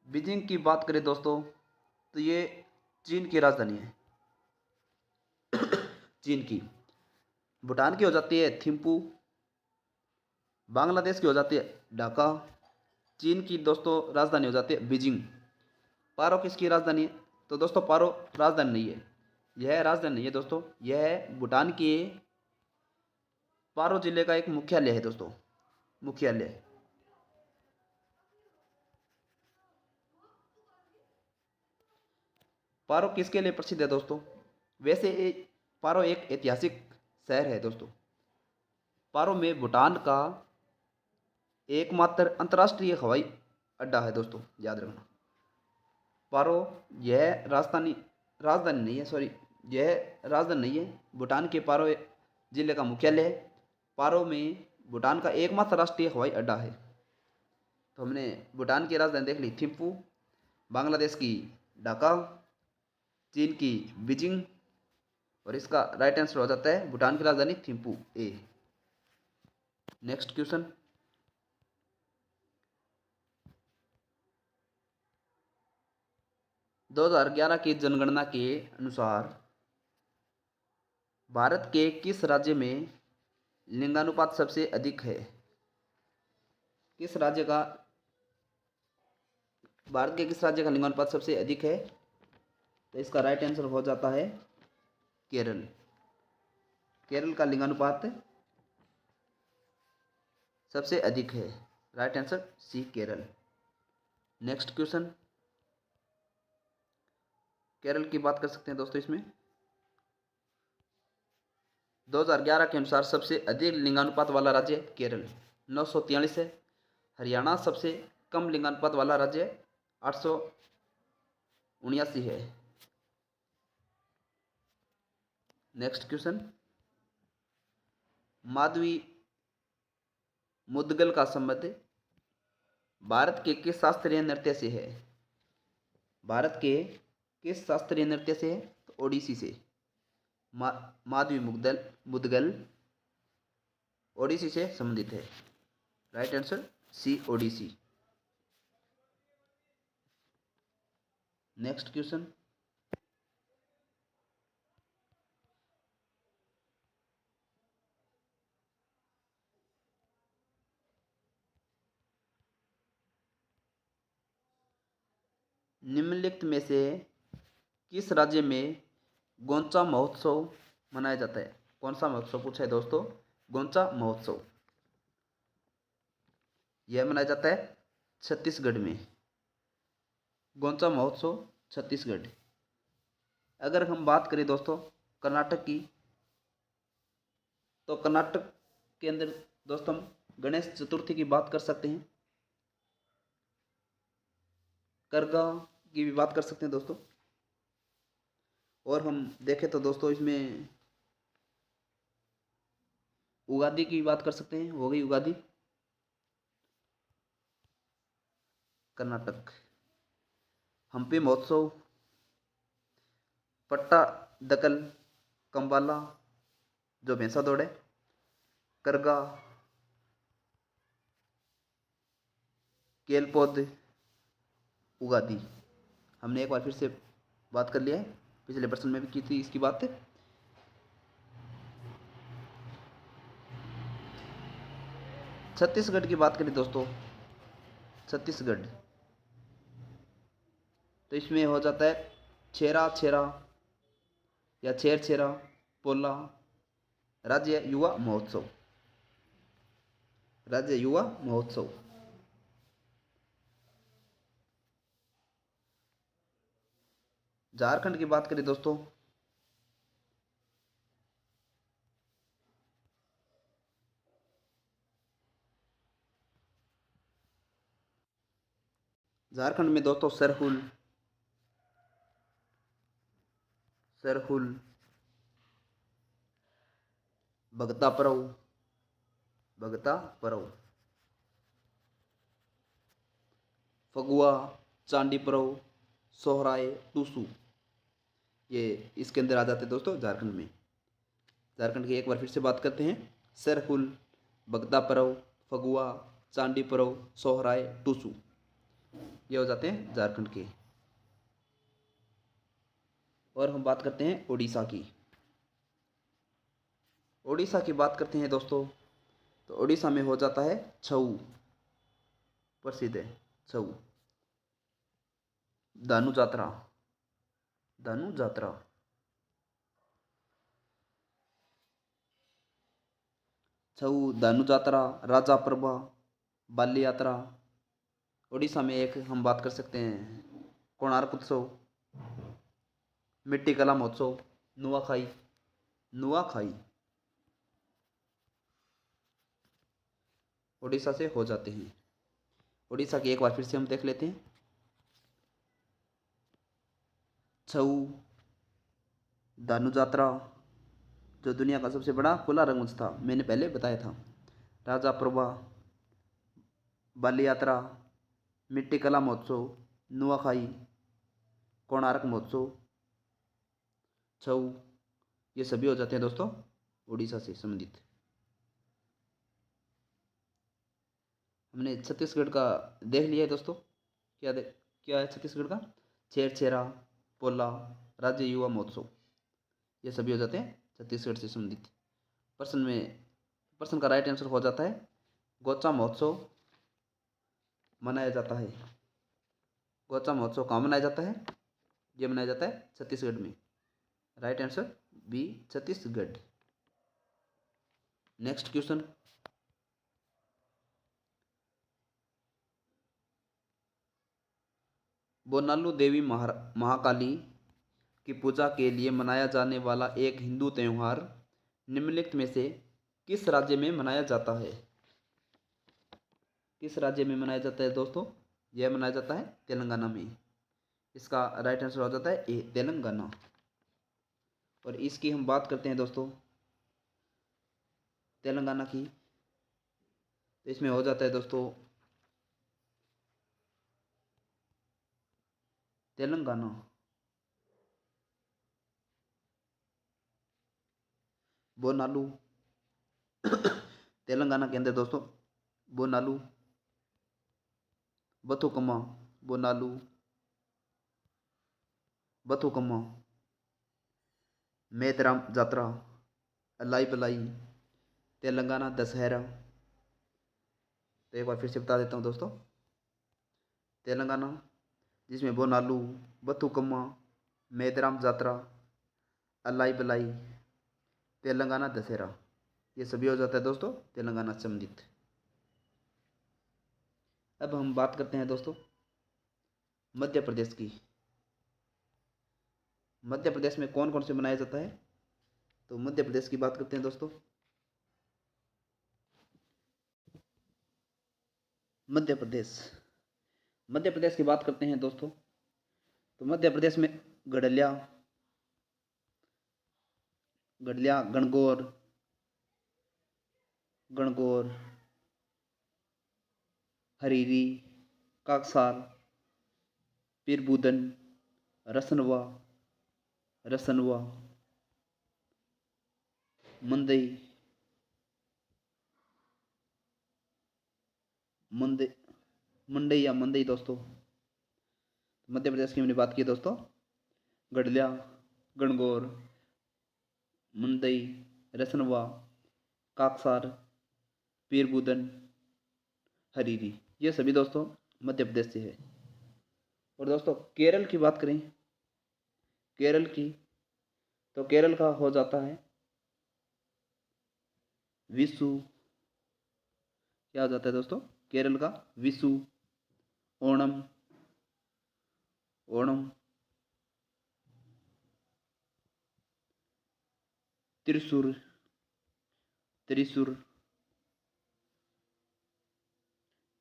S1: बीजिंग की बात करें दोस्तों तो ये चीन की राजधानी है, चीन की। भूटान की हो जाती है थिम्पू, बांग्लादेश की हो जाती है ढाका, चीन की दोस्तों राजधानी हो जाती है बीजिंग। पारो किसकी राजधानी है? तो दोस्तों पारो राजधानी नहीं है, यह राजधानी नहीं है दोस्तों, यह है भूटान के पारो जिले का एक मुख्यालय है दोस्तों, मुख्यालय। पारो किसके लिए प्रसिद्ध है दोस्तों? वैसे पारो एक ऐतिहासिक शहर है दोस्तों। पारो में भूटान का एकमात्र अंतर्राष्ट्रीय हवाई अड्डा है दोस्तों, याद रखना। पारो यह राजधानी राजधानी नहीं है, सॉरी, यह राजधानी नहीं है, भूटान के पारो जिले का मुख्यालय है। पारो में भूटान का एकमात्र राष्ट्रीय हवाई अड्डा है। तो हमने भूटान की राजधानी देख ली थिम्पू, बांग्लादेश की ढाका, चीन की बीजिंग, और इसका राइट आंसर हो जाता है भूटान की राजधानी थिम्पू, ए। Next question. दो 2011 की जनगणना के अनुसार भारत के किस राज्य में लिंगानुपात सबसे अधिक है? किस राज्य का, भारत के किस राज्य का लिंगानुपात सबसे अधिक है? तो इसका राइट आंसर हो जाता है केरल। केरल का लिंगानुपात सबसे अधिक है, right answer C, Kerala. Next question. Kerala की बात कर सकते हैं दोस्तों इसमें। 2011 के अनुसार सबसे अधिक लिंगानुपात वाला राज्य केरल 943 है। हरियाणा सबसे कम लिंगानुपात वाला राज्य 879 है। Next question. माधवी मुदगल का संबंध भारत के किस शास्त्रीय नृत्य से है? भारत के किस शास्त्रीय नृत्य से है? तो ओडिसी से। माधवी मुदगल मुदगल ओडिसी से संबंधित है, right answer C, Odissi. Next question. निम्नलिखित में से किस राज्य में गोंचा महोत्सव मनाया जाता है? कौन सा महोत्सव पूछा है दोस्तों? गोंचा महोत्सव। यह मनाया जाता है छत्तीसगढ़ में, गोंचा महोत्सव छत्तीसगढ़। अगर हम बात करें दोस्तों कर्नाटक की, तो कर्नाटक के अंदर दोस्तों हम गणेश चतुर्थी की बात कर सकते हैं, करगा की भी बात कर सकते हैं दोस्तों। और हम देखें तो दोस्तों इसमें उगादी की बात कर सकते हैं, हो गई उगादी कर्नाटक। हम्पी महोत्सव, पट्टा दकल कंबाला जो भैंसा दौड़ है, करगा, केलपौध, उगादी। हमने एक बार फिर से बात कर लिया है, पिछले प्रश्न में भी की थी इसकी बात। छत्तीसगढ़ की बात करें दोस्तों, छत्तीसगढ़, तो इसमें हो जाता है छेरा छेरा या छेर छेरा पोला राज्य युवा महोत्सव, राज्य युवा महोत्सव। झारखंड की बात करें दोस्तों, झारखंड में दोस्तों सरहुल, सरहुल, भगता परव, भगता परव, फगुआ, चांदी परव, सोहराय, टूसू, ये इसके अंदर आ जाते हैं दोस्तों झारखंड में। झारखंड की एक बार फिर से बात करते हैं। सरहुल, भगता परव, फगुआ, चांदी परव, सोहराय, टूसू, ये हो जाते हैं झारखंड के। और हम बात करते हैं उड़ीसा की। उड़ीसा की बात करते हैं दोस्तों, तो उड़ीसा में हो जाता है छऊ, प्रसिद्ध है छऊ। दानू जात्रा, दानू जात्रा, छऊ, दानू जात्रा, राजा प्रभा, बाली यात्रा। उड़ीसा में एक हम बात कर सकते हैं कोणार्क उत्सव, मिट्टी कला महोत्सव, नुआखाई, नुआखाई उड़ीसा से हो जाते हैं। उड़ीसा की एक बार फिर से हम देख लेते हैं। छऊ, दानू जात्रा, जो दुनिया का सबसे बड़ा खुला रंगमंच था, मैंने पहले बताया था। राजा प्रभा, बाली यात्रा, मिट्टी कला महोत्सव, नुआखाई, कोणार्क महोत्सव, छऊ, ये सभी हो जाते हैं दोस्तों उड़ीसा से संबंधित। हमने छत्तीसगढ़ का देख लिया है दोस्तों। क्या है छत्तीसगढ़ का? छेरछेरा, पोला, राज्य युवा महोत्सव, ये सभी हो जाते हैं छत्तीसगढ़ से संबंधित। प्रश्न का राइट आंसर हो जाता है गोचा महोत्सव मनाया जाता है। गोचा महोत्सव कहाँ मनाया जाता है? ये मनाया जाता है छत्तीसगढ़ में। Right answer B, Chhattisgarh. Next question, Bonalu देवी महाकाली की पूजा के लिए मनाया जाने वाला एक हिंदू त्यौहार निम्नलिखित में से किस राज्य में मनाया जाता है? किस राज्य में मनाया जाता है दोस्तों? यह मनाया जाता है तेलंगाना में। इसका राइट आंसर हो जाता है ए, तेलंगाना। और इसकी हम बात करते हैं दोस्तों तेलंगाना की, तो इसमें हो जाता है दोस्तों तेलंगाना, बोनालू तेलंगाना के अंदर दोस्तों बोनालू, बथुकम्मा, बोनालू, बथुकम्मा, मेदराम जात्रा, अलाई बलाई, तेलंगाना दशहरा। तो एक बार फिर से बता देता हूँ दोस्तों, तेलंगाना जिसमें बोनालू, बथुकम्मा, मेदराम जात्रा, अलाई बलाई, तेलंगाना दशहरा, ये सभी हो जाता है दोस्तों तेलंगाना से संबंधित। अब हम बात करते हैं दोस्तों मध्य प्रदेश की। मध्य प्रदेश में कौन कौन से मनाया जाता है? तो मध्य प्रदेश की बात करते हैं दोस्तों। मध्य प्रदेश, मध्य प्रदेश की बात करते हैं दोस्तों, तो मध्य प्रदेश में गढ़लिया, गढ़लिया, गणगौर, गणगौर, हरीरी, काकसार, पीरबूदन, रसनवा, रसनवा, मंदई, मंदई, मंडई या मंदई दोस्तों। मध्य प्रदेश की हमने बात की दोस्तों, गढ़लिया, गणगौर, मंदई, रसनवा, काकसार, पीरबूदन, हरीरी, ये सभी दोस्तों मध्य प्रदेश से है। और दोस्तों केरल की बात करें, केरल की, तो केरल का हो जाता है विशु। क्या हो जाता है दोस्तों? केरल का विशु, ओणम, ओणम, त्रिशूर, त्रिशूर,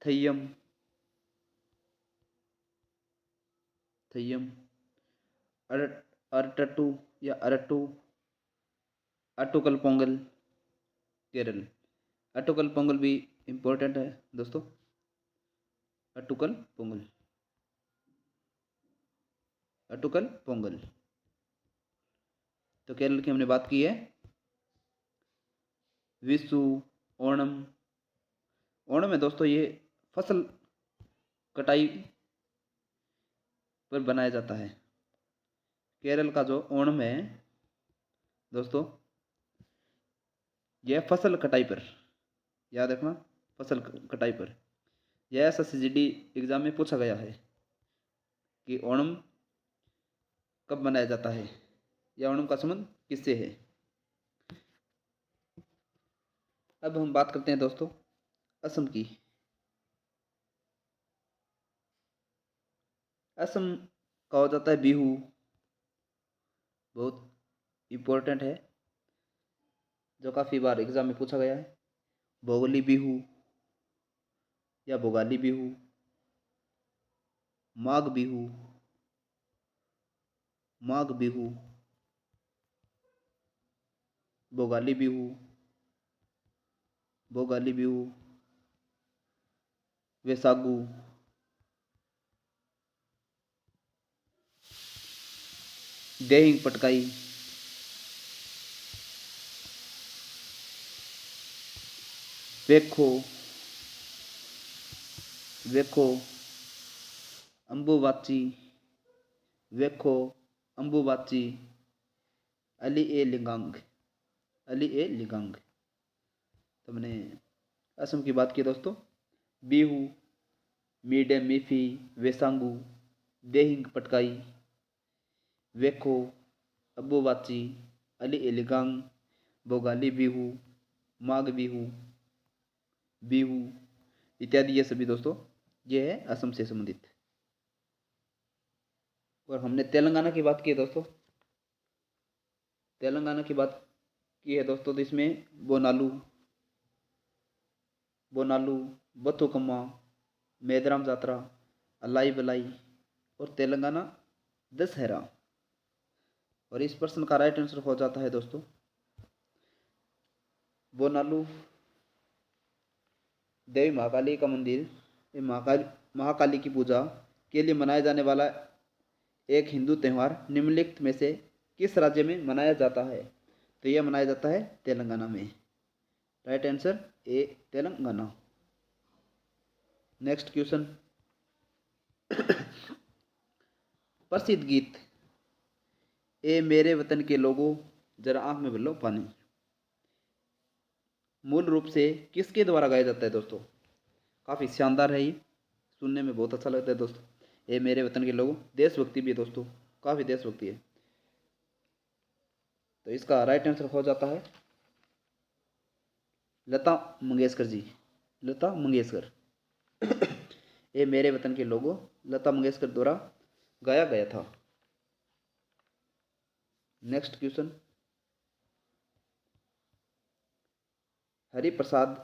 S1: थय्यम, थय्यम, अरटट्टू या अरट्टू, अट्टुकल पोंगल, केरल। अट्टुकल पोंगल भी इम्पोर्टेंट है दोस्तों, अट्टुकल पोंगल, अट्टुकल पोंगल। तो केरल की हमने बात की है। विशु, ओणम, ओणम है दोस्तों ये फसल कटाई पर बनाया जाता है। केरल का जो ओणम है दोस्तों, यह फसल कटाई पर, याद रखना, फसल कटाई पर। यह SSCGD एग्जाम में पूछा गया है कि ओणम कब मनाया जाता है या ओणम का संबंध किससे है। अब हम बात करते हैं दोस्तों असम की। असम का हो जाता है बिहू, बहुत इम्पोर्टेंट है, जो काफ़ी बार एग्जाम में पूछा गया है। भोगली बिहू या भोगाली बिहू, माघ बिहू, माघ बिहू, भोगाली बिहू, भोगाली बिहू, वैसागु, देहिंग पटकाई, वेखो, वेखो, अंबुबाची, वेखो, अंबुबाची, अली ए लिगांग, अली ए लिगांग। तो मैंने असम की बात की दोस्तों। बिहू, मीडे मिफी, वेसांगू, देहिंग पटकाई, वेखो, अबुबाची, अली ए लिगांग, भोगाली बिहू, माघ बिहू, बिहू इत्यादि, ये सभी दोस्तों ये है असम से संबंधित। और हमने तेलंगाना की बात की है दोस्तों। तेलंगाना की बात की है दोस्तों, तो इसमें बोनालू, बोनालू, बथुकम्मा, मेदराम जात्रा, अलाई बलाई और तेलंगाना दशहरा। और इस प्रश्न का राइट आंसर हो जाता है दोस्तों बोनालू। देवी महाकाली का मंदिर, ये महाकाली की पूजा के लिए मनाया जाने वाला एक हिंदू त्यौहार निम्नलिखित में से किस राज्य में मनाया जाता है। तो यह मनाया जाता है तेलंगाना में। राइट आंसर ए तेलंगाना। नेक्स्ट क्वेश्चन, प्रसिद्ध गीत ए मेरे वतन के लोगों जरा आंख में भर लो पानी, मूल रूप से किसके द्वारा गाया जाता है दोस्तों। काफ़ी शानदार है ये, सुनने में बहुत अच्छा लगता है दोस्तों। ए मेरे वतन के लोगों, देशभक्ति भी है दोस्तों, काफ़ी देशभक्ति है। तो इसका राइट आंसर हो जाता है लता मंगेशकर जी, लता मंगेशकर। ए मेरे वतन के लोगों लता मंगेशकर द्वारा गाया गया था। नेक्स्ट क्वेश्चन, हरिप्रसाद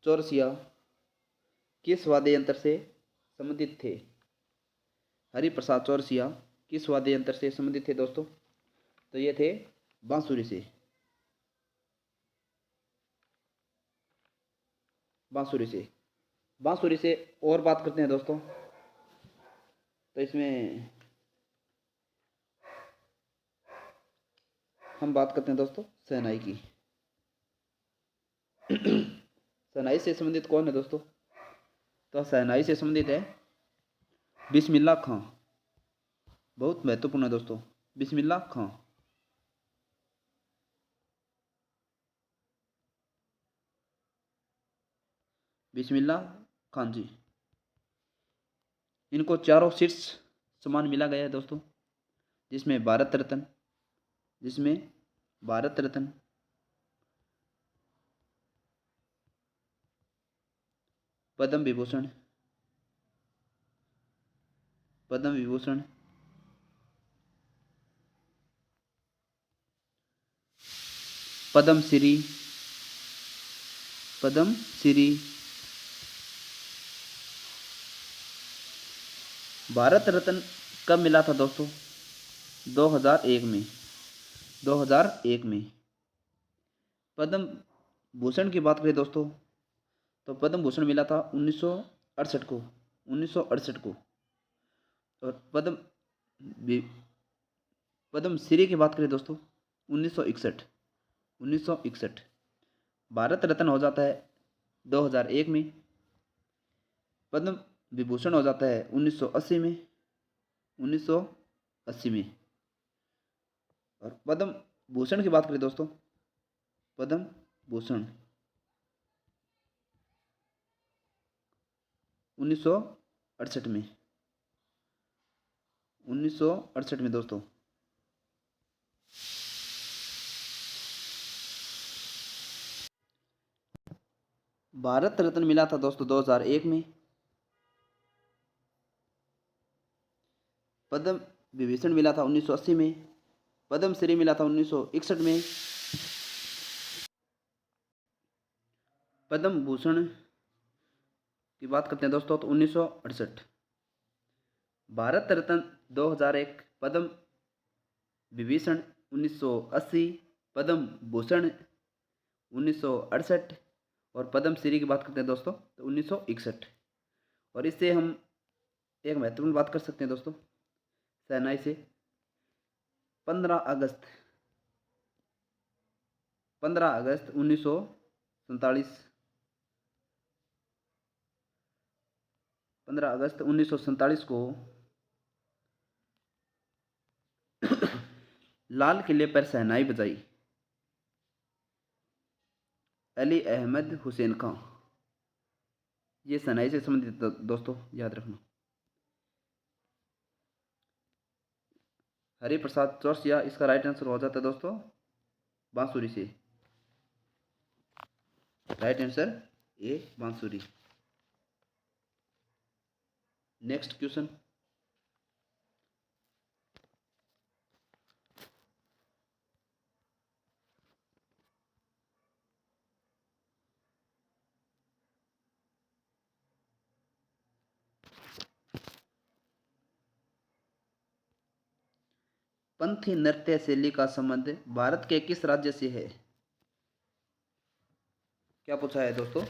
S1: चौरसिया किस वाद्य यंत्र से संबंधित थे। हरिप्रसाद चौरसिया किस वाद्य यंत्र से संबंधित थे दोस्तों। तो ये थे बांसुरी से, बांसुरी से, बांसुरी से। और बात करते हैं दोस्तों, तो इसमें हम बात करते हैं दोस्तों शहनाई की। शहनाई से संबंधित कौन है दोस्तों। तो शहनाई से संबंधित है बिस्मिल्लाह खां, बहुत महत्वपूर्ण है दोस्तों, बिस्मिल्लाह खां। बिस्मिल्लाह खान जी। इनको चारों शीर्ष सम्मान मिला गया है दोस्तों, जिसमें भारत रत्न, जिसमें भारत रत्न, पद्म विभूषण, पद्म विभूषण, पद्मश्री, पद्मश्री। भारत रत्न कब मिला था दोस्तों? 2001 में, 2001 में। पद्म भूषण की बात करें दोस्तों, तो पद्म भूषण मिला था 1968 को, 1968 को। और पद्मश्री की बात करें दोस्तों, 1961, 1961। भारत रत्न हो जाता है 2001 में। पद्म विभूषण हो जाता है 1980 में, 1980 में। और पद्म भूषण की बात करें दोस्तों, पद्म भूषण 1968 में, 1968 में दोस्तों। भारत रत्न मिला था दोस्तों 2001 में। पद्म विभूषण मिला था 1980 में। पद्मश्री मिला था 1961 में। पद्म भूषण की बात करते हैं दोस्तों तो 1968। भारत रत्न 2001, पद्म विभूषण 1980, पद्म भूषण 1968 और पद्मश्री की बात करते हैं दोस्तों तो 1961। और इससे हम एक महत्वपूर्ण बात कर सकते हैं दोस्तों, शहनाई से 15 अगस्त 1947, 15 अगस्त 1947 को लाल किले पर शहनाई बजाई अली अहमद हुसैन खां। ये शहनाई से संबंधित दोस्तों, याद रखना। हरिप्रसाद चौरसिया, इसका राइट आंसर हो जाता है दोस्तों बांसुरी से। राइट आंसर ए बांसुरी। Next question. पंथी नृत्य शैली का संबंध भारत के किस राज्य से है? क्या पूछा है दोस्तों?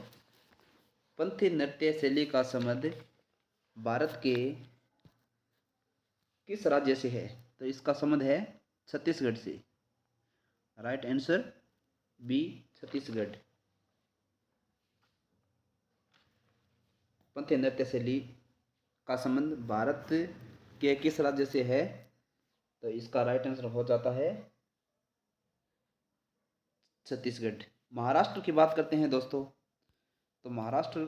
S1: पंथी नृत्य शैली का संबंध भारत के किस राज्य से है? तो इसका संबंध है छत्तीसगढ़ से। Right answer B Chhattisgarh. Panthi नृत्य शैली का संबंध भारत के किस राज्य से है? तो इसका राइट आंसर हो जाता है छत्तीसगढ़। महाराष्ट्र की बात करते हैं दोस्तों, तो महाराष्ट्र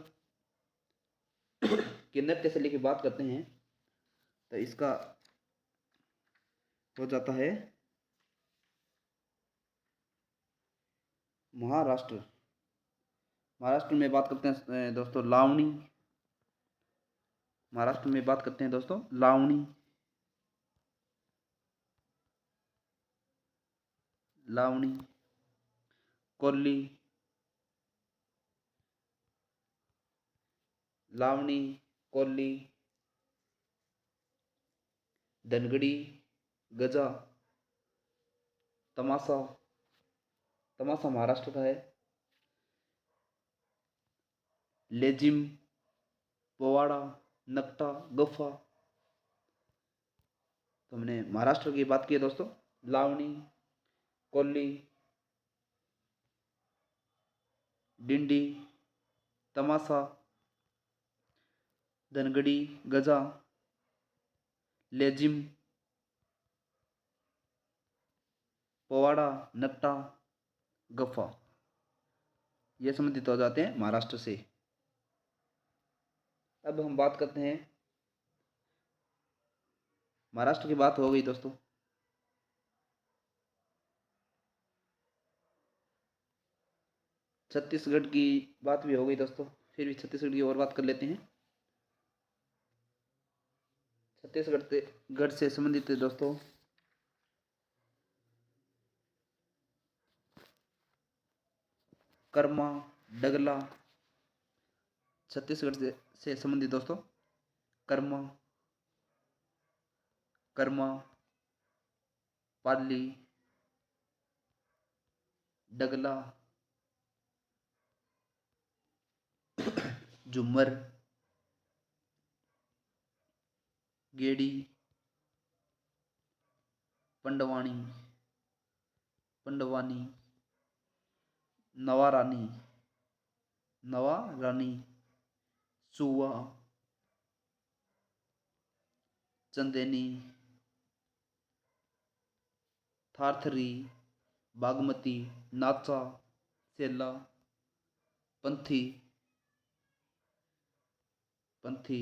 S1: की नृत्य शैली की बात करते हैं तो इसका हो जाता है महाराष्ट्र। महाराष्ट्र में बात करते हैं दोस्तों लावणी। महाराष्ट्र में बात करते हैं दोस्तों लावणी, लावणी, कोल्ली, लावणी, कोल्ली, धनगड़ी, गजा, तमाशा। तमाशा महाराष्ट्र का है। लेजिम, पोवाड़ा, नकटा, गफ्फा। तो हमने महाराष्ट्र की बात की है दोस्तों, लावणी, कोल्ली, डिंडी, तमाशा, धनगड़ी, गजा, लेजिम, पोवाड़ा, नकटा, गफ्फा। ये संबंधित हो जाते हैं महाराष्ट्र से। अब हम बात करते हैं, महाराष्ट्र की बात हो गई दोस्तों। छत्तीसगढ़ की बात भी हो गई दोस्तों, फिर भी छत्तीसगढ़ की और बात कर लेते हैं। छत्तीसगढ़ से संबंधित दोस्तों कर्मा डगला छत्तीसगढ़ से संबंधित दोस्तों। कर्मा कर्मा पाली डगला झुम्मर गेड़ी पंडवानी पंडवानी नवारानी नवारानी सुआ चंदेनी थारथरी बागमती नाचा सेला पंथी पंथी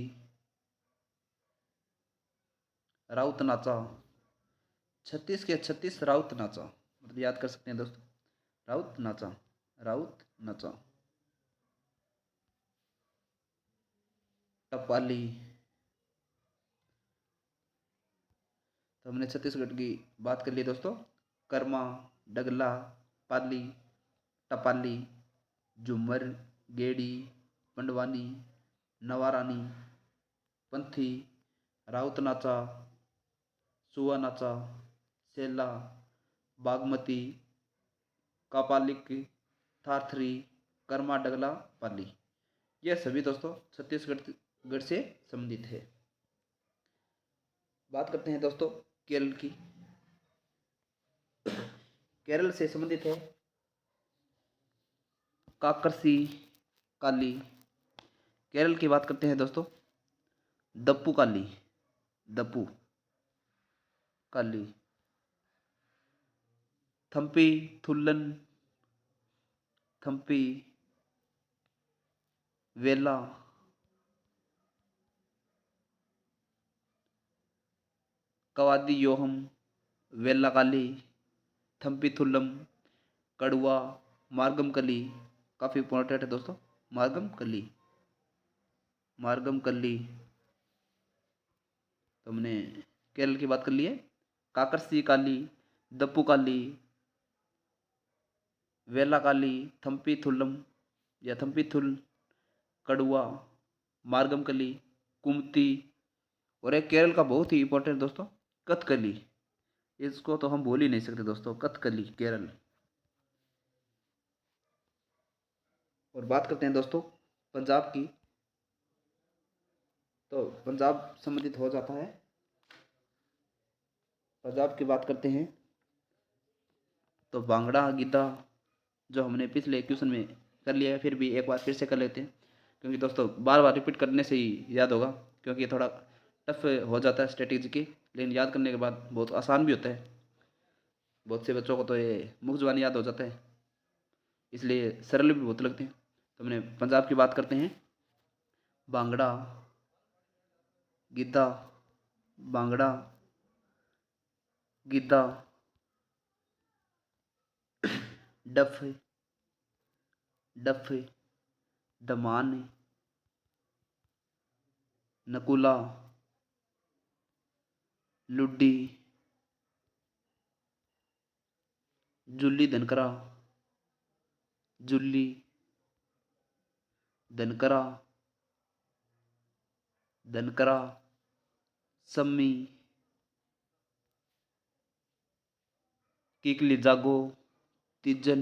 S1: राउत नाचा 36 के 36 राउत नाचा, मतलब याद कर सकते हैं दोस्तों। राउत नाचा राउत नाचा। टपाली, तो हमने छत्तीसगढ़ की बात कर ली दोस्तों। कर्मा डगला पाली टपाली झुम्मर गेड़ी पंडवानी नवारानी पंथी राउत नाचा सुआ नाचा सेला बागमती कापालिक थारथरी कर्मा डगला पाली, यह सभी दोस्तों छत्तीसगढ़ से संबंधित है। बात करते हैं दोस्तों केरल की। केरल से संबंधित है काकरसी काली। केरल की बात करते हैं दोस्तों दप्पू काली दप्पू काली। थम्पी थुल्लन थम्पी वेला कवादी योहम वेला काली थम्पी थुल्लम कड़ुआ मार्गम कली, काफ़ी इंपॉर्टेंट है दोस्तों। मार्गम कली तो हमने केरल की बात कर ली है। काकरसी काली दप्पू काली वेला काली थम्पी थुल्लम या थम्पी थुल कड़ुआ मार्गम कली कुमती, और एक केरल का बहुत ही इंपॉर्टेंट दोस्तों कथकली, इसको तो हम बोल ही नहीं सकते दोस्तों, कथकली केरल। और बात करते हैं दोस्तों पंजाब की, तो पंजाब संबंधित हो जाता है। पंजाब की बात करते हैं तो भांगड़ा गिद्धा जो हमने पिछले क्वेश्चन में कर लिया है, फिर भी एक बार फिर से कर लेते हैं, क्योंकि दोस्तों बार बार रिपीट करने से ही याद होगा, क्योंकि ये थोड़ा टफ हो जाता है स्ट्रेटेजी की, लेकिन याद करने के बाद बहुत आसान भी होता है। बहुत से बच्चों को तो ये मुख जुबानी याद हो जाता है, इसलिए सरल भी बहुत लगते हैं। तो हमने पंजाब की बात करते हैं भांगड़ा गिद्धा भांगड़ा गिद्धा डफ डफ दमान नकुला लुड्डी जुल्ली धनकरा जुल्ली धनकरा धनकरा सम्मी किकली जागो तिजन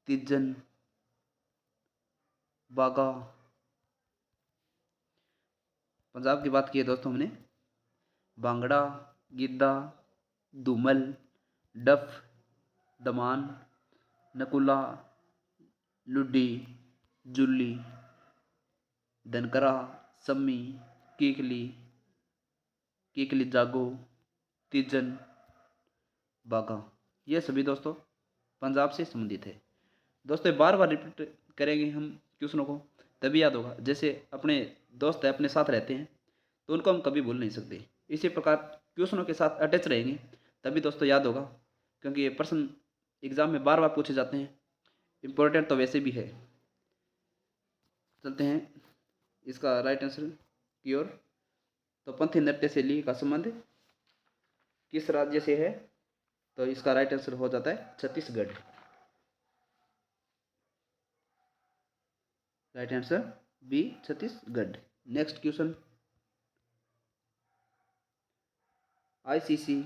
S1: तिजन बागा। पंजाब की बात की है दोस्तों हमने भांगड़ा गिद्धा धूमल डफ दमान नकुला लुड्डी जुल्ली धनकरा सम्मी किकली किकली जागो तिजन बागा, ये सभी दोस्तों पंजाब से संबंधित है। दोस्तों बार बार रिपीट करेंगे हम क्वेश्चनों को, तभी याद होगा। जैसे अपने दोस्त है अपने साथ रहते हैं तो उनको हम कभी भूल नहीं सकते, इसी प्रकार क्वेश्चनों के साथ अटैच रहेंगे तभी दोस्तों याद होगा, क्योंकि ये प्रश्न एग्जाम में बार बार पूछे जाते हैं, इम्पोर्टेंट तो वैसे भी है। चलते हैं इसका राइट आंसर की ओर। तो पंथी नृत्य शैली का संबंध किस राज्य से है? तो इसका राइट आंसर हो जाता है Chhattisgarh. Right answer B Chhattisgarh. Next question, ICC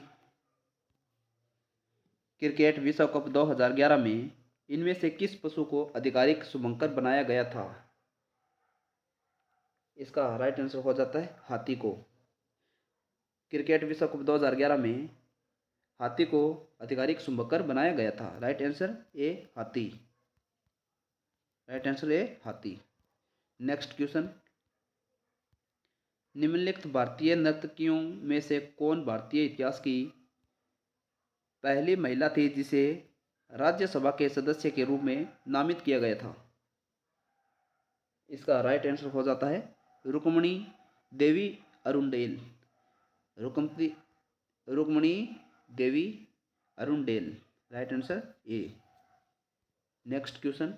S1: cricket विश्व कप 2011 में इनमें से किस पशु को आधिकारिक शुभंकर बनाया गया था? इसका राइट आंसर हो जाता है हाथी को। क्रिकेट विश्व कप 2011 में हाथी को आधिकारिक शुभंकर बनाया गया था। राइट आंसर ए हाथी। राइट आंसर ए हाथी। नेक्स्ट क्वेश्चन, निम्नलिखित भारतीय नर्तकियों में से कौन भारतीय इतिहास की पहली महिला थी जिसे राज्यसभा के सदस्य के रूप में नामित किया गया था? इसका राइट आंसर हो जाता है Rukmini Devi Arundale. Rukmini Devi Arundale. Right answer A. Next question,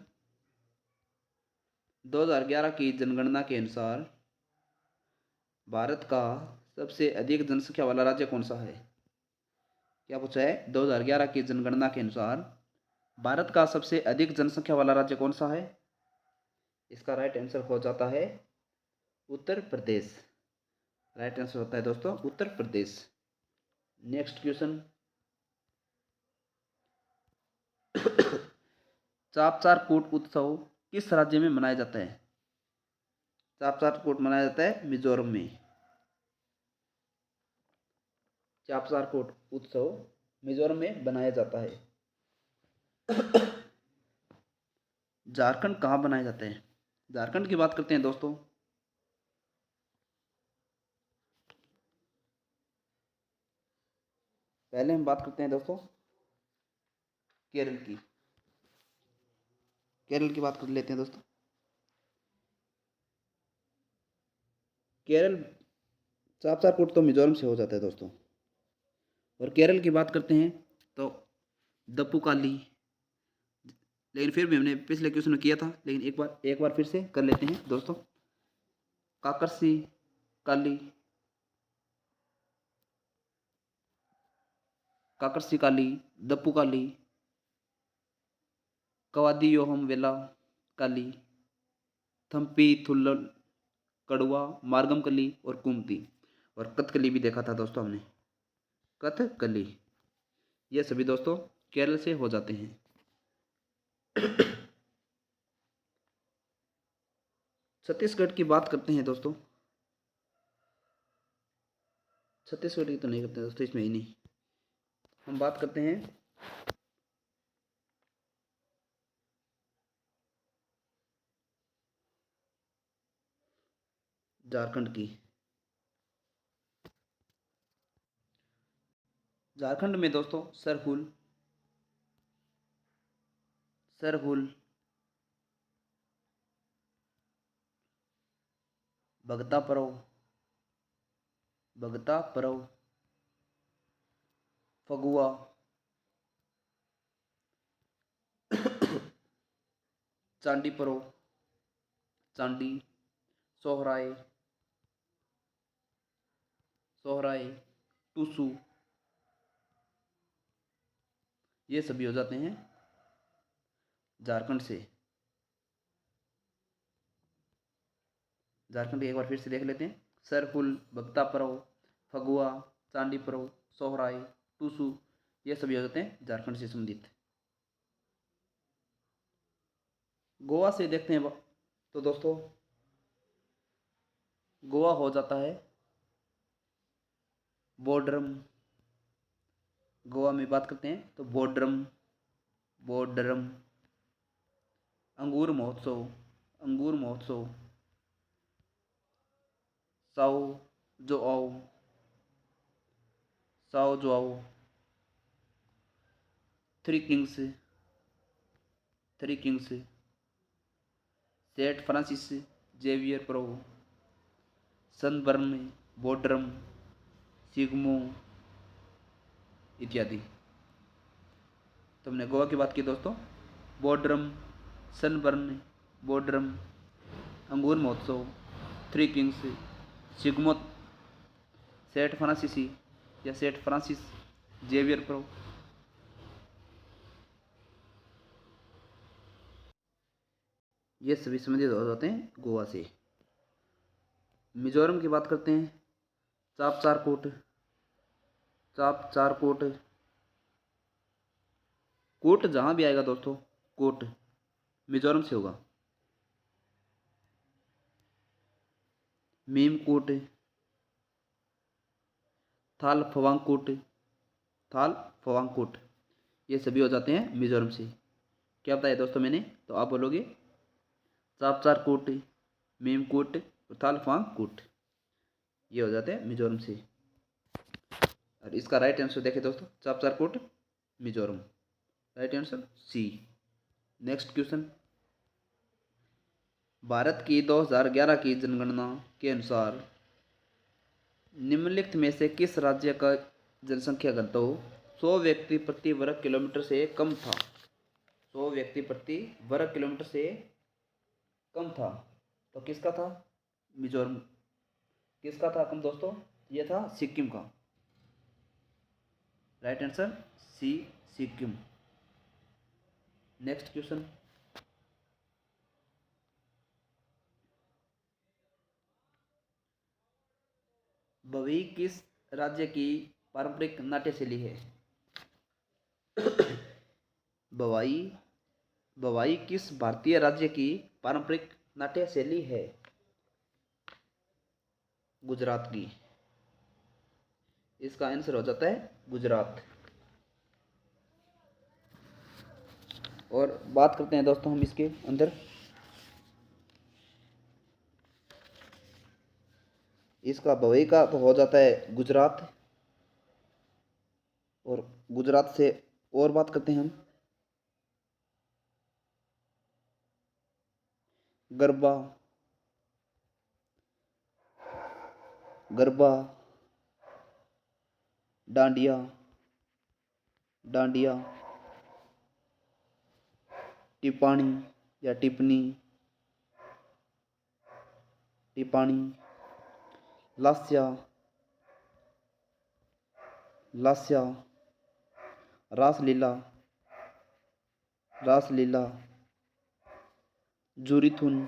S1: 2011 की जनगणना के अनुसार भारत का सबसे अधिक जनसंख्या वाला राज्य कौन सा है? क्या पूछा है? 2011 की जनगणना के अनुसार भारत का सबसे अधिक जनसंख्या वाला राज्य कौन सा है? इसका राइट आंसर हो जाता है उत्तर प्रदेश। राइट आंसर होता है दोस्तों उत्तर प्रदेश। नेक्स्ट क्वेश्चन, चापचारकूट उत्सव किस राज्य में मनाया जाता है? चापचारकूट मनाया जाता है मिजोरम में। चापचारकूट उत्सव मिजोरम में मनाया जाता है। झारखंड कहाँ मनाए जाते हैं? झारखंड की बात करते हैं दोस्तों। पहले हम बात करते हैं दोस्तों केरल की। केरल की बात कर लेते हैं दोस्तों। केरल चापचारकूट तो मिजोरम से हो जाता है दोस्तों। और केरल की बात करते हैं तो दप्पुकाली। लेकिन फिर भी हमने पिछले क्वेश्चन में किया था, लेकिन एक बार फिर से कर लेते हैं दोस्तों। काकरसी काली, काकरसी काली, दप्पू काली, कवादी योहम वेला काली, थम्पी थुल्लल कड़वा, मार्गम कली और कुमती। और कथकली भी देखा था दोस्तों हमने, कथकली। ये सभी दोस्तों केरल से हो जाते हैं। छत्तीसगढ़ की बात करते हैं दोस्तों। छत्तीसगढ़ की तो नहीं करते दोस्तों, इसमें ही नहीं। हम बात करते हैं झारखंड की। झारखंड में दोस्तों सरहुल, सरहुल, भगता परव, भगता परव, फगुआ, चांडी परव, चांडी, सोहराय, सोहराय, टूसू, ये सभी हो जाते हैं झारखंड से। झारखंड एक बार फिर से देख लेते हैं। सरहुल, भगता परव, फगुआ, चांडी परव, सोहराय, टूसू, ये सभी हो जाते हैं झारखंड से संबंधित। गोवा से देखते हैं तो दोस्तों गोवा हो जाता है बोर्डरम। गोवा में बात करते हैं तो बोर्डरम, बोर्डरम, अंगूर महोत्सव, अंगूर महोत्सव, Sao Joao, Sao Joao, Three Kings, Three Kings, Saint Francis Xavier प्रो, सनबर्न, बोर्डरम, सिग्मो इत्यादि। तो हमने गोवा की बात की दोस्तों। बोर्डरम, सनबर्न, बोर्डरम, अंगूर महोत्सव, थ्री किंग्स, सिग्मो, सेंट फ्रांसिसी या सेंट फ्रांसिस जेवियर प्रो, ये सभी संबंधित हो जाते हैं गोवा से। मिजोरम की बात करते हैं। चापचारकोट, चापचारकोट, कोट जहाँ भी आएगा दोस्तों, कोट मिजोरम से होगा। मीमकोट, थाल फवांगकोट, थाल फवांगकोट, ये सभी हो जाते हैं मिजोरम से। क्या बताया दोस्तों मैंने? तो आप बोलोगे चापचारकोट, मीमकोट और थाल फवांगकोट, ये हो जाते हैं मिजोरम से। और इसका राइट आंसर देखें दोस्तों, Chapchar Kut Mizoram, right answer C. Next question, Bharat की 2011 की जनगणना के अनुसार निम्नलिखित में से किस राज्य का जनसंख्या घनत्व 100 व्यक्ति प्रति वर्ग किलोमीटर से कम था? 100 व्यक्ति प्रति वर्ग किलोमीटर से कम था, तो किसका था? मिजोरम। किसका था कम दोस्तों? ये था सिक्किम का, right answer C, Sikkim. Next question, Bhavai किस राज्य की पारंपरिक नाट्य शैली है? भवाई, भवाई किस भारतीय राज्य की पारंपरिक नाट्य शैली है? गुजरात की। इसका आंसर हो जाता है गुजरात। और बात करते हैं दोस्तों हम इसके अंदर, इसका भवई का तो हो जाता है गुजरात। और गुजरात से और बात करते हैं हम, गरबा, गरबा, डांडिया, डांडिया, टिपाणी या टिप्पणी, टिपाणी, लास्या, लास्या, रासलीला, रासलीला, जुरिथुन,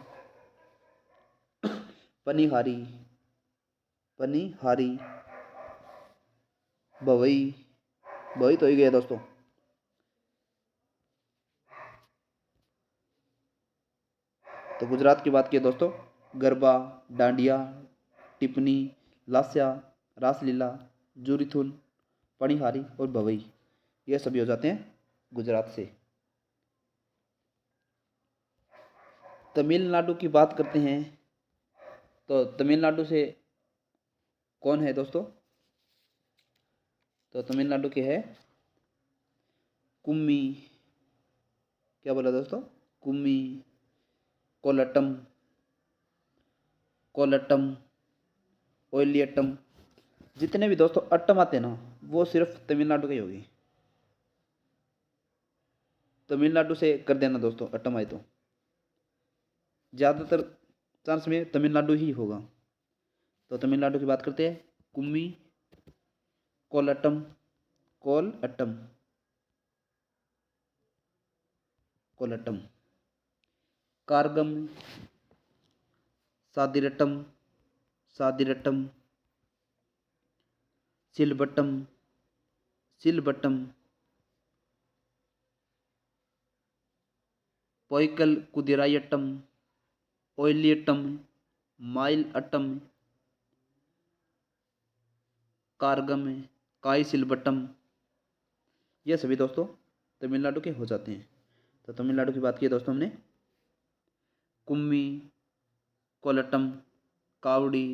S1: पनिहारी, पनिहारी, भवई, भवई तो ही गया दोस्तों। तो गुजरात की बात की दोस्तों, गरबा, डांडिया, टिप्पणी, लास्या, रासलीला, जुरिथुन, पनिहारी और भवई, ये सभी हो जाते हैं गुजरात से। तमिलनाडु की बात करते हैं, तो तमिलनाडु से कौन है दोस्तों? तो तमिलनाडु के है कुम्मी, क्या बोला दोस्तों? कुम्मी, कोलटम, कोलटम, ओलियटम, जितने भी दोस्तों अट्टम आते हैं ना, वो सिर्फ तमिलनाडु के ही होगी। तमिलनाडु से कर देना दोस्तों अट्टम आए तो, ज़्यादातर चांस में तमिलनाडु ही होगा। तो तमिलनाडु की बात करते हैं, कुम्मी, कोलटम, कोलअट्टम, कोलटम, कारगम, सादिरट्टम, सादिरट्टम, सिलबट्टम, सिलबट्टम, पोइकल कुदिरायट्टम, ओइलियट्टम, माइल अट्टम, कारगम, काई सिलबट्टम, ये सभी दोस्तों तमिलनाडु के हो जाते हैं। तो तमिलनाडु की बात की दोस्तों हमने, कुम्मी, कोलटम, कावड़ी,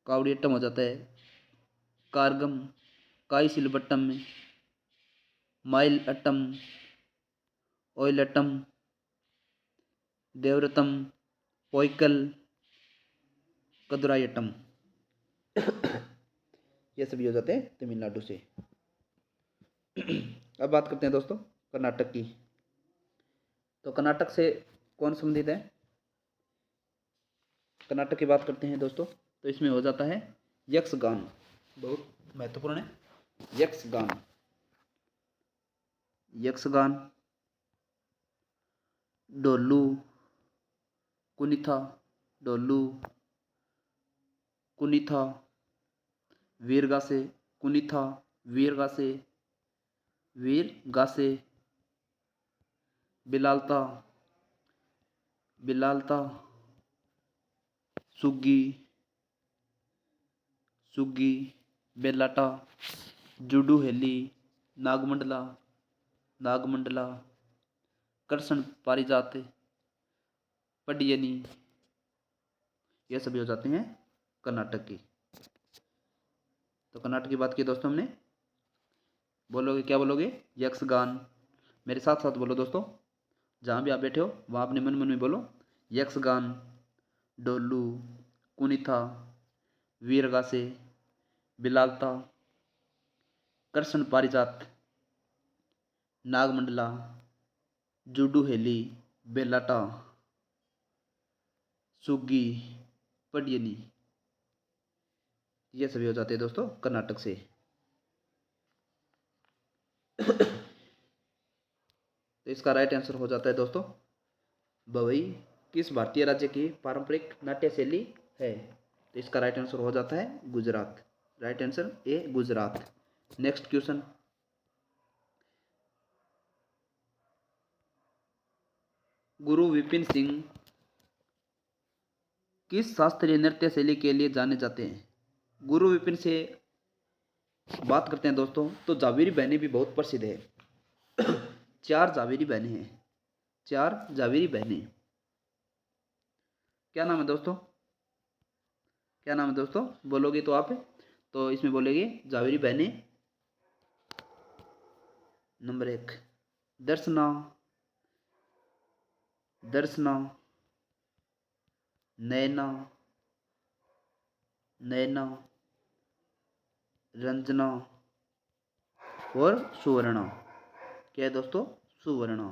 S1: कावड़ीट्टम हो जाता है, कारगम, काई सिलबट्टम, माइल अट्टम, ओइलट्टम, देवरतम, पोइकल, कदुरायट्टम, ये सभी हो जाते हैं तमिलनाडु से। अब बात करते हैं दोस्तों कर्नाटक की। तो कर्नाटक से कौन संबंधित है? कर्नाटक की बात करते हैं दोस्तों, तो इसमें हो जाता है यक्षगान, बहुत महत्वपूर्ण है यक्षगान। यक्षगान, डोलू, कुनिथा, डोलू, कुनिथा, वीरगासे, कुनिथा, वीरगासे, वीरगासे, बिलालता, बिलालता, सुग्गी, सुग्गी, बेलाटा, जुडू हेली, नागमंडला, नागमंडला, कृष्ण पारिजात, पडियनी, ये सभी हो जाते हैं कर्नाटक की। तो कर्नाटक की बात की दोस्तों हमने, बोलोगे क्या बोलोगे? यक्षगान। मेरे साथ साथ बोलो दोस्तों, जहाँ भी आप बैठे हो वहाँ अपने मन मन में बोलो, यक्षगान, डोलू, कुनिथा, वीरगासे, बिलालता, कृष्ण पारिजात, नागमंडला, जुडू हेली, बेलाटा, सुग्गी, पडियनी, ये सभी हो जाते हैं दोस्तों कर्नाटक से। तो इसका राइट आंसर हो जाता है दोस्तों बवई किस भारतीय राज्य की पारंपरिक नाट्य शैली है? तो इसका राइट आंसर हो जाता है गुजरात। राइट आंसर ए गुजरात। नेक्स्ट क्वेश्चन, गुरु विपिन सिंह किस शास्त्रीय नृत्य शैली के लिए जाने जाते हैं? गुरु विपिन से बात करते हैं दोस्तों, तो जावेरी बहनें भी बहुत प्रसिद्ध है। चार जावेरी बहनें हैं, चार जावेरी बहनें। क्या नाम है दोस्तों? क्या नाम है दोस्तों? बोलोगे तो आप, तो इसमें बोलेंगे जावेरी बहनें। नंबर 1 दर्शना, दर्शना, नैना, नैना, रंजना और सुवर्णा। क्या है दोस्तों? सुवर्णा।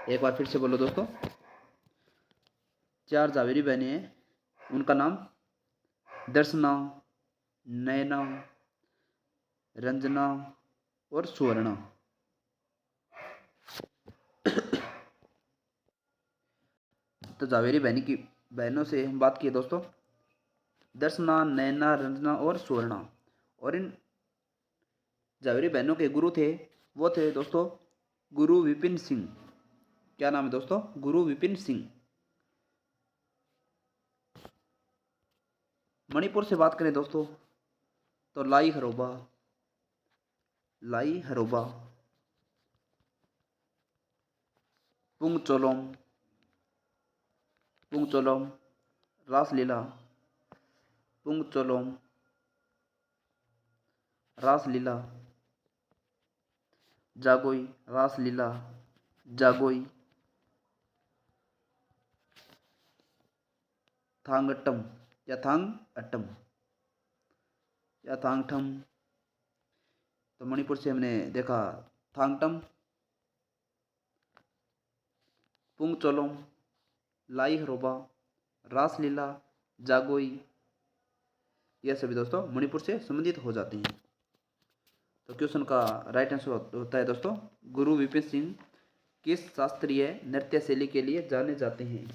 S1: एक बार फिर से बोलो दोस्तों, चार जावेरी बहनें हैं, उनका नाम दर्शना, नैना, रंजना और सुवर्णा। तो जावेरी बहनी की बहनों से हम बात किए दोस्तों, दर्शना, नैना, रंजना और सुवर्णा। और इन जावेरी बहनों के गुरु थे, वो थे दोस्तों गुरु विपिन सिंह। क्या नाम है दोस्तों? गुरु विपिन सिंह। मणिपुर से बात करें दोस्तों, तो लाई हरोबा, लाई हरोबा, पुंगचोलोम, पुंगचोलोम, रासलीला, पुंगचोलोम, रासलीला, जागोई, रासलीला, जागोई, थांगट्टम या थांग अट्टम या थांगठम। तो मणिपुर से हमने देखा थांगटम, पुंगचोलोम, लाई हरोबा, रासलीला, जागोई, यह सभी दोस्तों मणिपुर से संबंधित हो जाते हैं। तो क्वेश्चन का राइट आंसर होता है दोस्तों, गुरु विपिन सिंह किस शास्त्रीय नृत्य शैली के लिए जाने जाते हैं?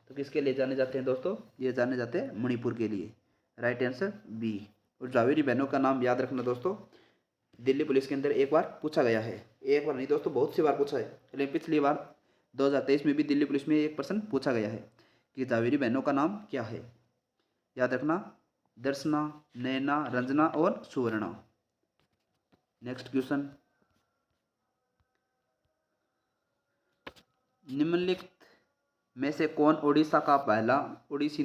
S1: तो किसके लिए जाने जाते हैं दोस्तों? ये जाने जाते हैं मणिपुर के लिए। Right answer B. और जावेरी बहनों का नाम याद रखना दोस्तों, दिल्ली पुलिस के अंदर एक बार पूछा गया है। एक बार नहीं दोस्तों, बहुत सी बार पूछा है, लेकिन पिछली बार 2023 में भी दिल्ली पुलिस में एक प्रश्न पूछा गया है कि जावेरी बहनों का नाम क्या है। याद रखना, दर्शना, नैना, रंजना और सुवर्णा। नेक्स्ट क्वेश्चन, निम्नलिखित में से कौन ओडिशा का पहला ओडिसी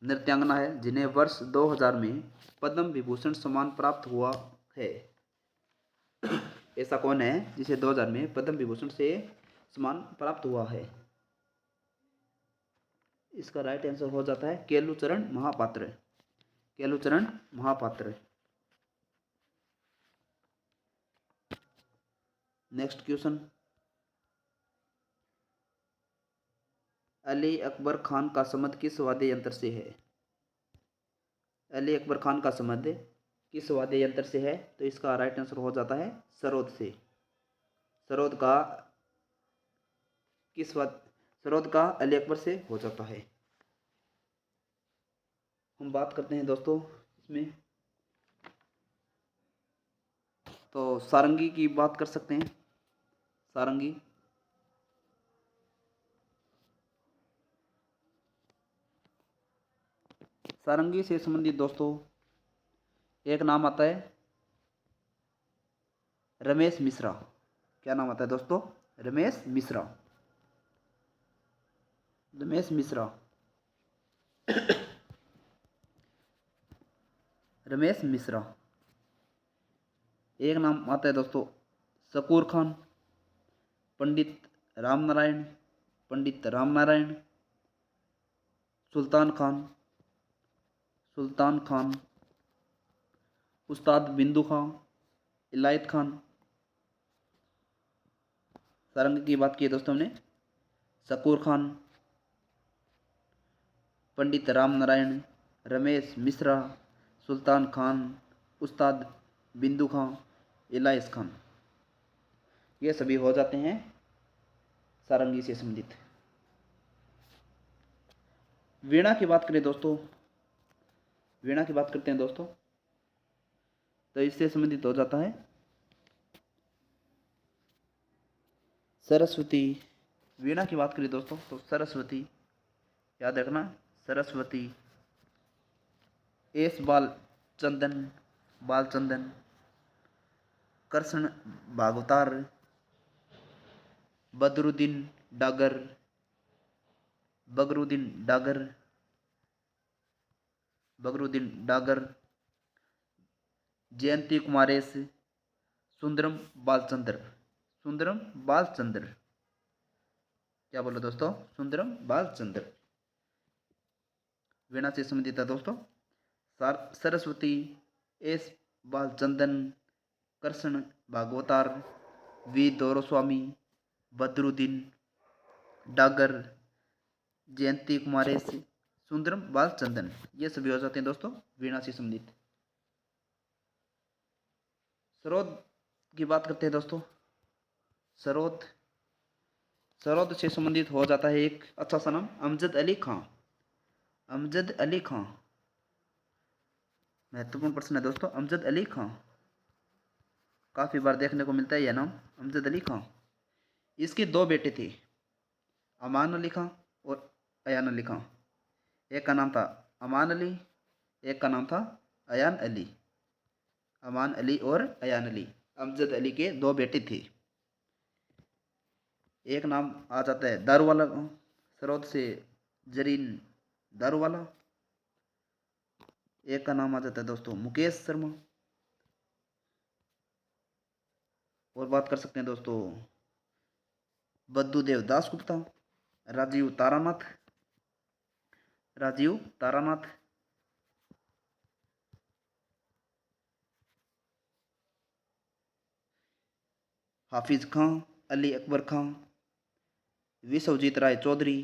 S1: नृत्यांगना है जिन्हें वर्ष 2000 में पद्म विभूषण सम्मान प्राप्त हुआ है? ऐसा कौन है जिसे 2000 में पद्म विभूषण से सम्मान प्राप्त हुआ है? इसका राइट आंसर हो जाता है केलुचरण महापात्र। केलुचरण महापात्र। नेक्स्ट क्वेश्चन, अली अकबर खान का संबंध किस वाद्य यंत्र से है? अली अकबर खान का संबंध किस वाद्य यंत्र से है? तो इसका राइट आंसर हो जाता है सरोद से। सरोद का किस बात सरोद का अली अकबर से हो जाता है? हम बात करते हैं दोस्तों इसमें, तो सारंगी की बात कर सकते हैं। सारंगी सारंगी से संबंधित दोस्तों एक नाम आता है रमेश मिश्रा। क्या नाम आता है दोस्तों? रमेश मिश्रा। रमेश मिश्रा। रमेश मिश्रा। एक नाम आता है दोस्तों शकूर खान, पंडित राम नारायण, पंडित राम नारायण, सुल्तान खान, सुल्तान खान, उस्ताद बिंदु खां, इलायत खान। सारंगी की बात की है दोस्तों हमने, शकूर खान, पंडित राम नारायण, रमेश मिश्रा, सुल्तान खान, उस्ताद बिंदु खां, इलायत खान। ये सभी हो जाते हैं सारंगी से संबंधित। वीणा की बात करें दोस्तों, वीणा की बात करते हैं दोस्तों, तो इससे संबंधित हो जाता है सरस्वती। वीणा की बात करें दोस्तों तो सरस्वती, याद रखना सरस्वती, एस बालचंदन, बालचंदन, कृष्ण भागवतार, बदरुद्दीन डागर, बगरुद्दीन डागर, बगरुद्दीन डागर, जयंती कुमारेश, सुंदरम बालचंद्र, सुंदरम बालचंद्र। क्या बोलो दोस्तों? सुंदरम बालचंद्र। वीणा से संबंधित है दोस्तों सरस्वती, एस बालचंदन, कृष्ण भागवतार, वी दोरस्वामी, बदरुद्दीन डागर, जयंती कुमारेश, सुंदरम बालचंदन। ये सभी हो जाते हैं दोस्तों वीणा से संबंधित। सरोद की बात करते हैं दोस्तों, सरोद, सरोद से संबंधित हो जाता है एक अच्छा सा नाम अमजद अली खां। अमजद अली खां महत्वपूर्ण प्रश्न है दोस्तों। अमजद अली खां काफ़ी बार देखने को मिलता है यह नाम अमजद अली खां। इसके दो बेटे थे, अमान अली खां और अयान अली खां। एक का नाम था अमान अली, एक का नाम था अयान अली। अमान अली और अयान अली, अमजद अली के दो बेटे थे। एक नाम आ जाता है दारूवाला, सरोद से जरीन दारूवाला। एक का नाम आ जाता है दोस्तों मुकेश शर्मा। और बात कर सकते हैं दोस्तों बद्दूदेव दास गुप्ता, राजीव तारानाथ, राजीव तारानाथ, हाफिज खां, अली अकबर खां, विश्वजीत राय चौधरी,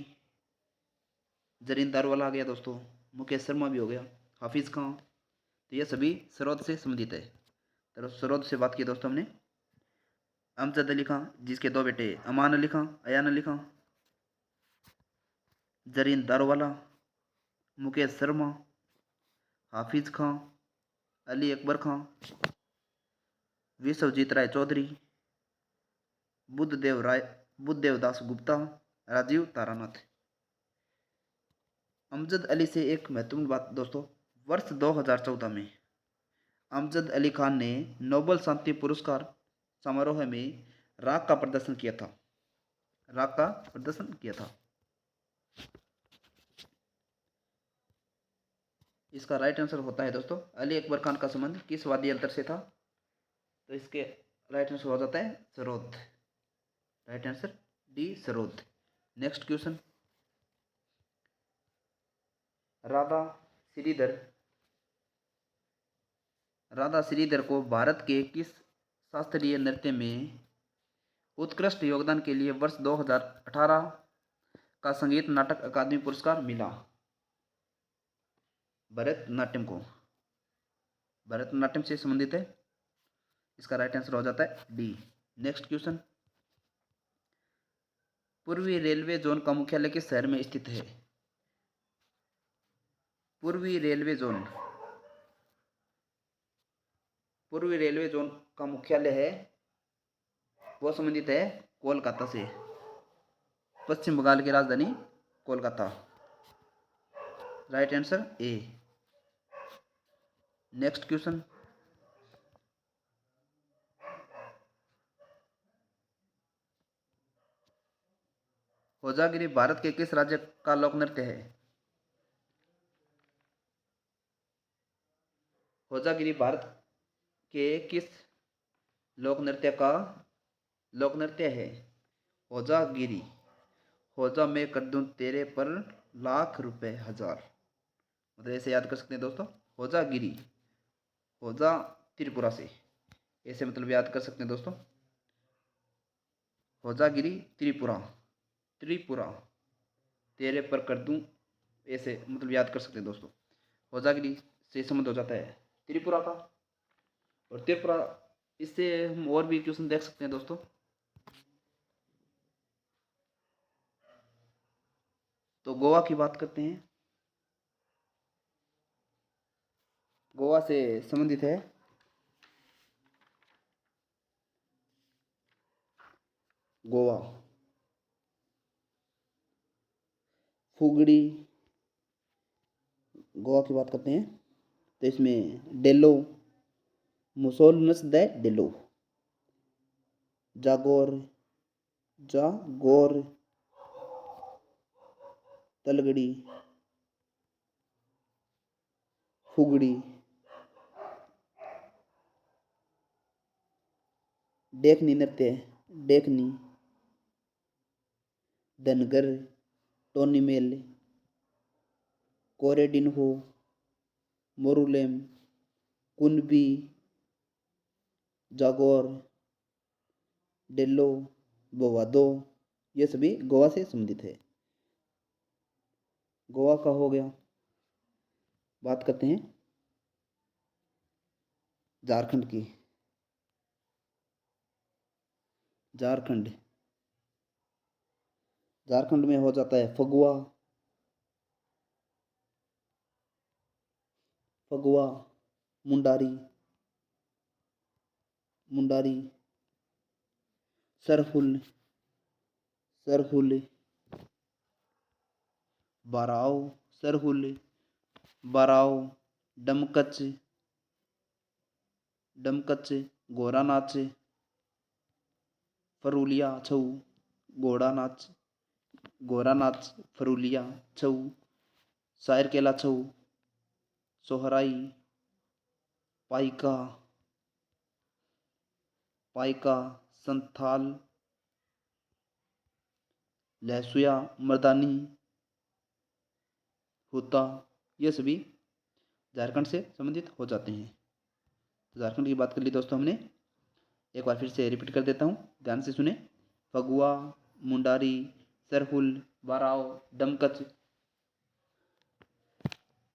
S1: जरीन दारूवाला आ गया दोस्तों, मुकेश शर्मा भी हो गया, हाफिज खां। तो ये सभी सरोद से संबंधित है। तो सरोद से बात की दोस्तों हमने अमजद अली खां, जिसके दो बेटे अमान अली खां, अयान अली खां, जरीन दारूवाला, मुकेश शर्मा, हाफिज खां, अली अकबर खां, विश्वजीत राय चौधरी, बुद्धदेव दास गुप्ता, राजीव तारानाथ। अमजद अली से एक महत्वपूर्ण बात दोस्तों, वर्ष 2014 में अमजद अली खान ने नोबेल शांति पुरस्कार समारोह में राग का प्रदर्शन किया था। राग का प्रदर्शन किया था। इसका राइट आंसर होता है दोस्तों अली अकबर खान का संबंध किस वादी अंतर से था? तो इसके राइट आंसर हो जाता है sarod. Right answer D sarod. Next question, Radha Shridhar, Radha Shridhar को भारत के किस शास्त्रीय नृत्य में उत्कृष्ट योगदान के लिए वर्ष 2018 का संगीत नाटक अकादमी पुरस्कार मिला? भरतनाट्यम को, भरतनाट्यम से संबंधित है। इसका राइट आंसर हो जाता है डी। नेक्स्ट क्वेश्चन, पूर्वी रेलवे जोन का मुख्यालय किस शहर में स्थित है? पूर्वी रेलवे जोन का मुख्यालय है, वो संबंधित है कोलकाता से। पश्चिम बंगाल की राजधानी Kolkata. Right answer A. Next question. Hojagiri Bharat के किस राज्य का लोक नृत्य है? होजागिरी भारत के किस लोक नृत्य है? होजागिरी। होजा मैं कर दूं तेरे पर लाख रुपए हजार। मतलब ऐसे याद कर सकते हैं दोस्तों। होजागिरी, होजा त्रिपुरा से, ऐसे मतलब याद कर सकते हैं दोस्तों। होजागिरी त्रिपुरा, त्रिपुरा तेरे पर कर दूं, ऐसे मतलब याद कर सकते हैं दोस्तों। होजागिरी से संबंध हो जाता है त्रिपुरा का। और त्रिपुरा, इससे हम और भी क्वेश्चन देख सकते हैं दोस्तों। तो गोवा की बात करते हैं। गोवा से संबंधित है गोवा, फुगड़ी। गोवा की बात करते हैं तो इसमें डेलो, मुसोलनस द डेलो, जागोर, जागोर, तलगड़ी, फुगड़ी, देखनी नृत्य, देखनी, धनगर, टोनी मेल, कोरेडिन्हो, मोरुलेम, कुनबी, जागोर, डेलो, बोवादो, ये सभी गोवा से संबंधित है। गोवा का हो गया। बात करते हैं झारखंड की। झारखंड, झारखंड में हो जाता है फगुआ, फगुआ, मुंडारी, मुंडारी, सरहुल, सरहुल, बाराव, सरहुल, बाराव, डमकच, डमकच, गोरा नाच, फरुलिया छऊ, घोड़ा नाच, गोरा नाच, फरुलिया छऊ, शायर केला छऊ, सोहराई, पाइका, पाइका, संथाल, लहसुया, मर्दानी, हुता, ये सभी झारखंड से संबंधित हो जाते हैं। तो झारखंड की बात कर ली दोस्तों हमने। एक बार फिर से रिपीट कर देता हूँ, ध्यान से सुने। फगुआ, मुंडारी, सरहुल, बाराव, डमकच,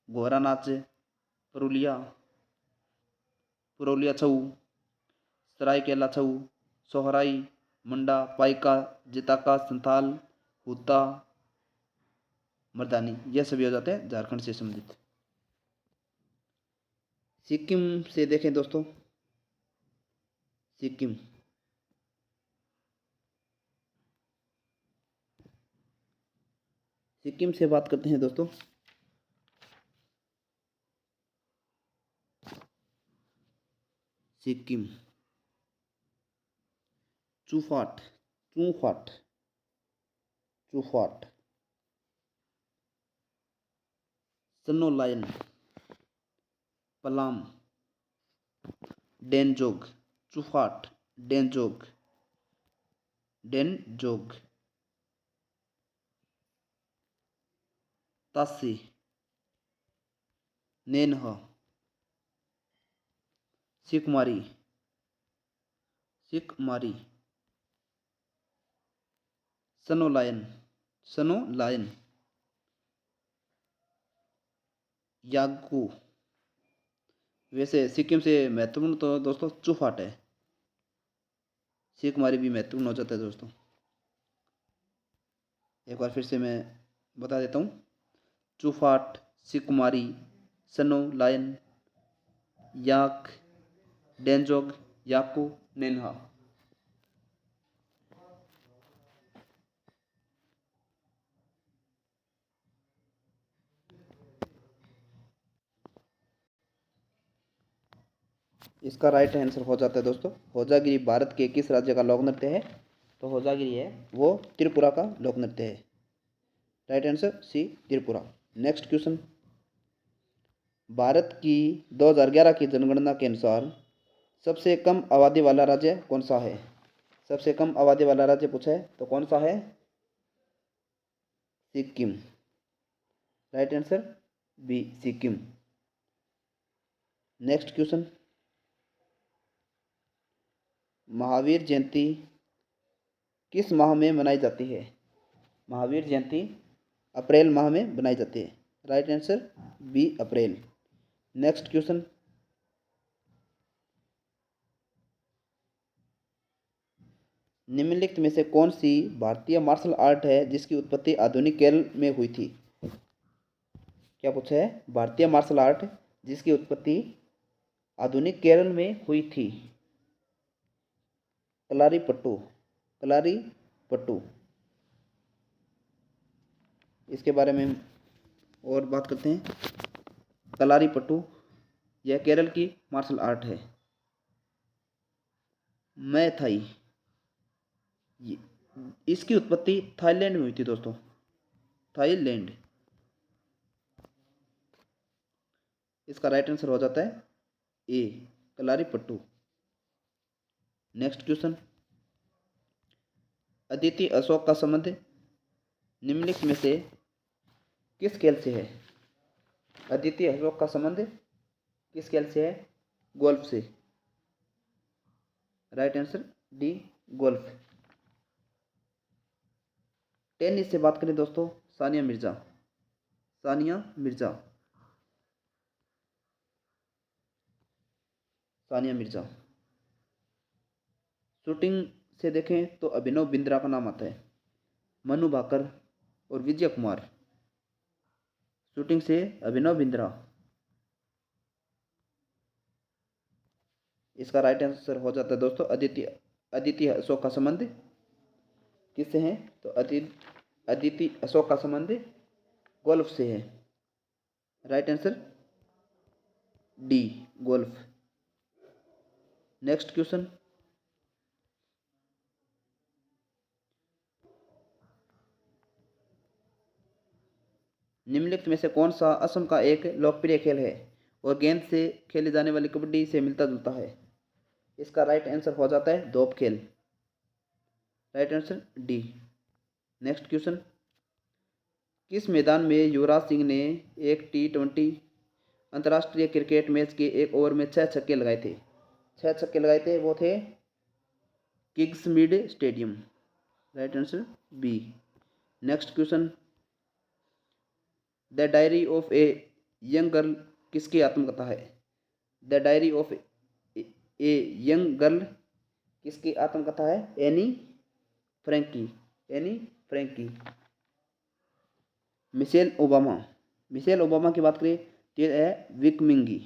S1: गोरा नाच, पुरुलिया, पुरुलिया छऊ, सरायकेला छऊ, सोहराई, मुंडा, पाइका, जिताका, संथाल, हुता, मर्दानी, ये सभी हो जाते हैं झारखंड से संबंधित। सिक्किम से देखें दोस्तों। सिक्किम, सिक्किम से बात करते हैं दोस्तों। सिक्किम, चूफाट, चूफाट, चूफाट, सनोलायन, पलाम, डेनजोग, चूफाट, डेनजोग, डेनजोग, तासी, नेनहा, सिकमारी, सिकमारी, सनोलायन, सनोलायन, यागू। वैसे सिक्किम से महत्वपूर्ण तो दोस्तों चूफाट है, सिकमारी भी महत्वपूर्ण हो जाता है दोस्तों। एक बार फिर से मैं बता देता हूँ। चूफाट, सिकुमारी, सनो, लायन, याक, डेंजोग, याकू, नेन्हा। इसका राइट आंसर हो जाता है दोस्तों होजागिरी भारत के किस राज्य का लोक नृत्य है? तो होजागिरी है वो त्रिपुरा का लोक नृत्य है। Right answer C, Tripura. Next question, Bharat की 2011 की जनगणना के अनुसार सबसे कम आबादी वाला राज्य कौन सा है? सबसे कम आबादी वाला राज्य पूछा है तो कौन सा है? Sikkim. Right answer B, Sikkim. Next question, Mahavir Jayanti किस माह में मनाई जाती है? महावीर जयंती अप्रैल माह में मनाई जाती है। राइट आंसर बी, अप्रैल। नेक्स्ट क्वेश्चन, निम्नलिखित में से कौन सी भारतीय मार्शल आर्ट है जिसकी उत्पत्ति आधुनिक केरल में हुई थी? क्या पूछा है? भारतीय मार्शल आर्ट जिसकी उत्पत्ति आधुनिक केरल में हुई थी। कलारी पट्टू, कलारी पट्टू। इसके बारे में और बात करते हैं। कलारी पट्टू यह केरल की मार्शल आर्ट है। मैथाई, इसकी उत्पत्ति थाईलैंड में हुई थी दोस्तों, थाईलैंड। इसका राइट आंसर हो जाता है ए, कलारी पट्टू। नेक्स्ट क्वेश्चन, अदिति अशोक का संबंध निम्नलिखित में से किस खेल से है? अदिति अशोक का संबंध किस खेल से है? गोल्फ से। Right answer D, golf. Tennis से बात करें दोस्तों, सानिया मिर्जा, सानिया मिर्जा, सानिया मिर्जा। शूटिंग से देखें तो अभिनव बिंद्रा का नाम आता है, मनु भाकर और विजय कुमार। शूटिंग से अभिनव बिंद्रा। इसका राइट आंसर हो जाता है दोस्तों अदिति अशोक का संबंध किससे है? तो अदिति अशोक का संबंध गोल्फ से है। Right answer D, golf. Next question, निम्नलिखित में से कौन सा असम का एक लोकप्रिय खेल है और गेंद से खेले जाने वाली कबड्डी से मिलता जुलता है? इसका राइट आंसर हो जाता है धोप खेल। Right answer D. Next question, किस मैदान में युवराज सिंह ने एक T20 अंतर्राष्ट्रीय क्रिकेट मैच के एक ओवर में 6 छक्के लगाए थे? 6 छक्के लगाए थे, वो थे Kingsmead stadium. Right answer B. Next question, the diary of a young girl किसकी आत्मकथा है? The diary of a young girl किसकी आत्मकथा है? Anne Frankie, Anne Frankie. Michelle Obama, Michelle Obama की बात करें तो यह है विकमिंगी,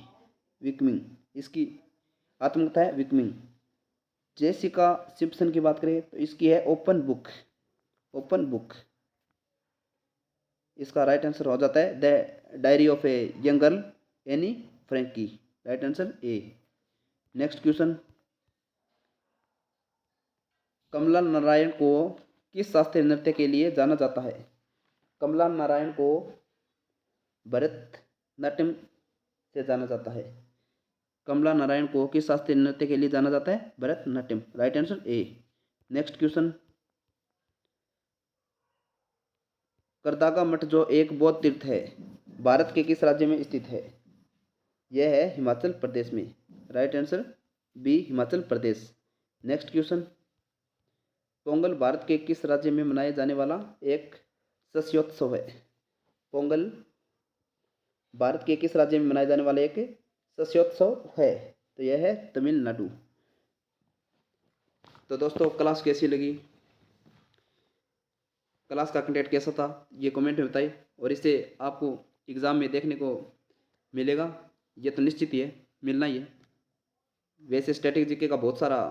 S1: विकमिंग, इसकी आत्मकथा है विकमिंग। जेसिका सिम्पसन की बात करें तो इसकी है ओपन बुक, ओपन बुक। इसका राइट आंसर हो जाता है the diary of a young girl Anne Frankie. Right answer A. Next question, Kamala Narayan को किस शास्त्रीय नृत्य के लिए जाना जाता है? कमला नारायण को भरतनाट्यम से जाना जाता है। कमला नारायण को किस शास्त्रीय नृत्य के लिए जाना जाता है? Bharatanatyam. Right answer A. Next question, Kardaga मठ जो एक बौद्ध तीर्थ है भारत के किस राज्य में स्थित है? यह है हिमाचल प्रदेश में। Right answer B, Himachal Pradesh. Next question, Pongal Bharat के किस राज्य में मनाए जाने वाला एक शस्योत्सव है? पोंगल भारत के किस राज्य में मनाए जाने वाला एक शस्योत्सव है? तो यह है तमिलनाडु। तो दोस्तों क्लास कैसी लगी? क्लास का कंटेंट कैसा था ये कमेंट में बताइए, और इससे आपको एग्ज़ाम में देखने को मिलेगा, ये तो निश्चित ही है, मिलना ही है। वैसे स्टैटिक जीके का बहुत सारा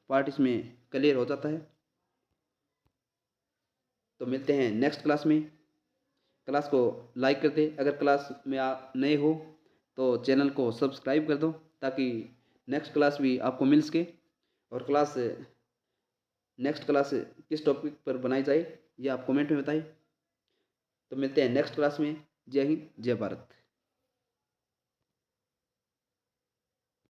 S1: पार्ट इसमें क्लियर हो जाता है। तो मिलते हैं नेक्स्ट क्लास में। क्लास को लाइक कर दे, अगर क्लास में आप नए हो तो चैनल को सब्सक्राइब कर दो, ताकि नेक्स्ट क्लास भी आपको मिल सके। और नेक्स्ट क्लास किस टॉपिक पर बनाई जाए ये आप कमेंट में बताइए। तो मिलते हैं नेक्स्ट क्लास में। जय हिंद, जय भारत।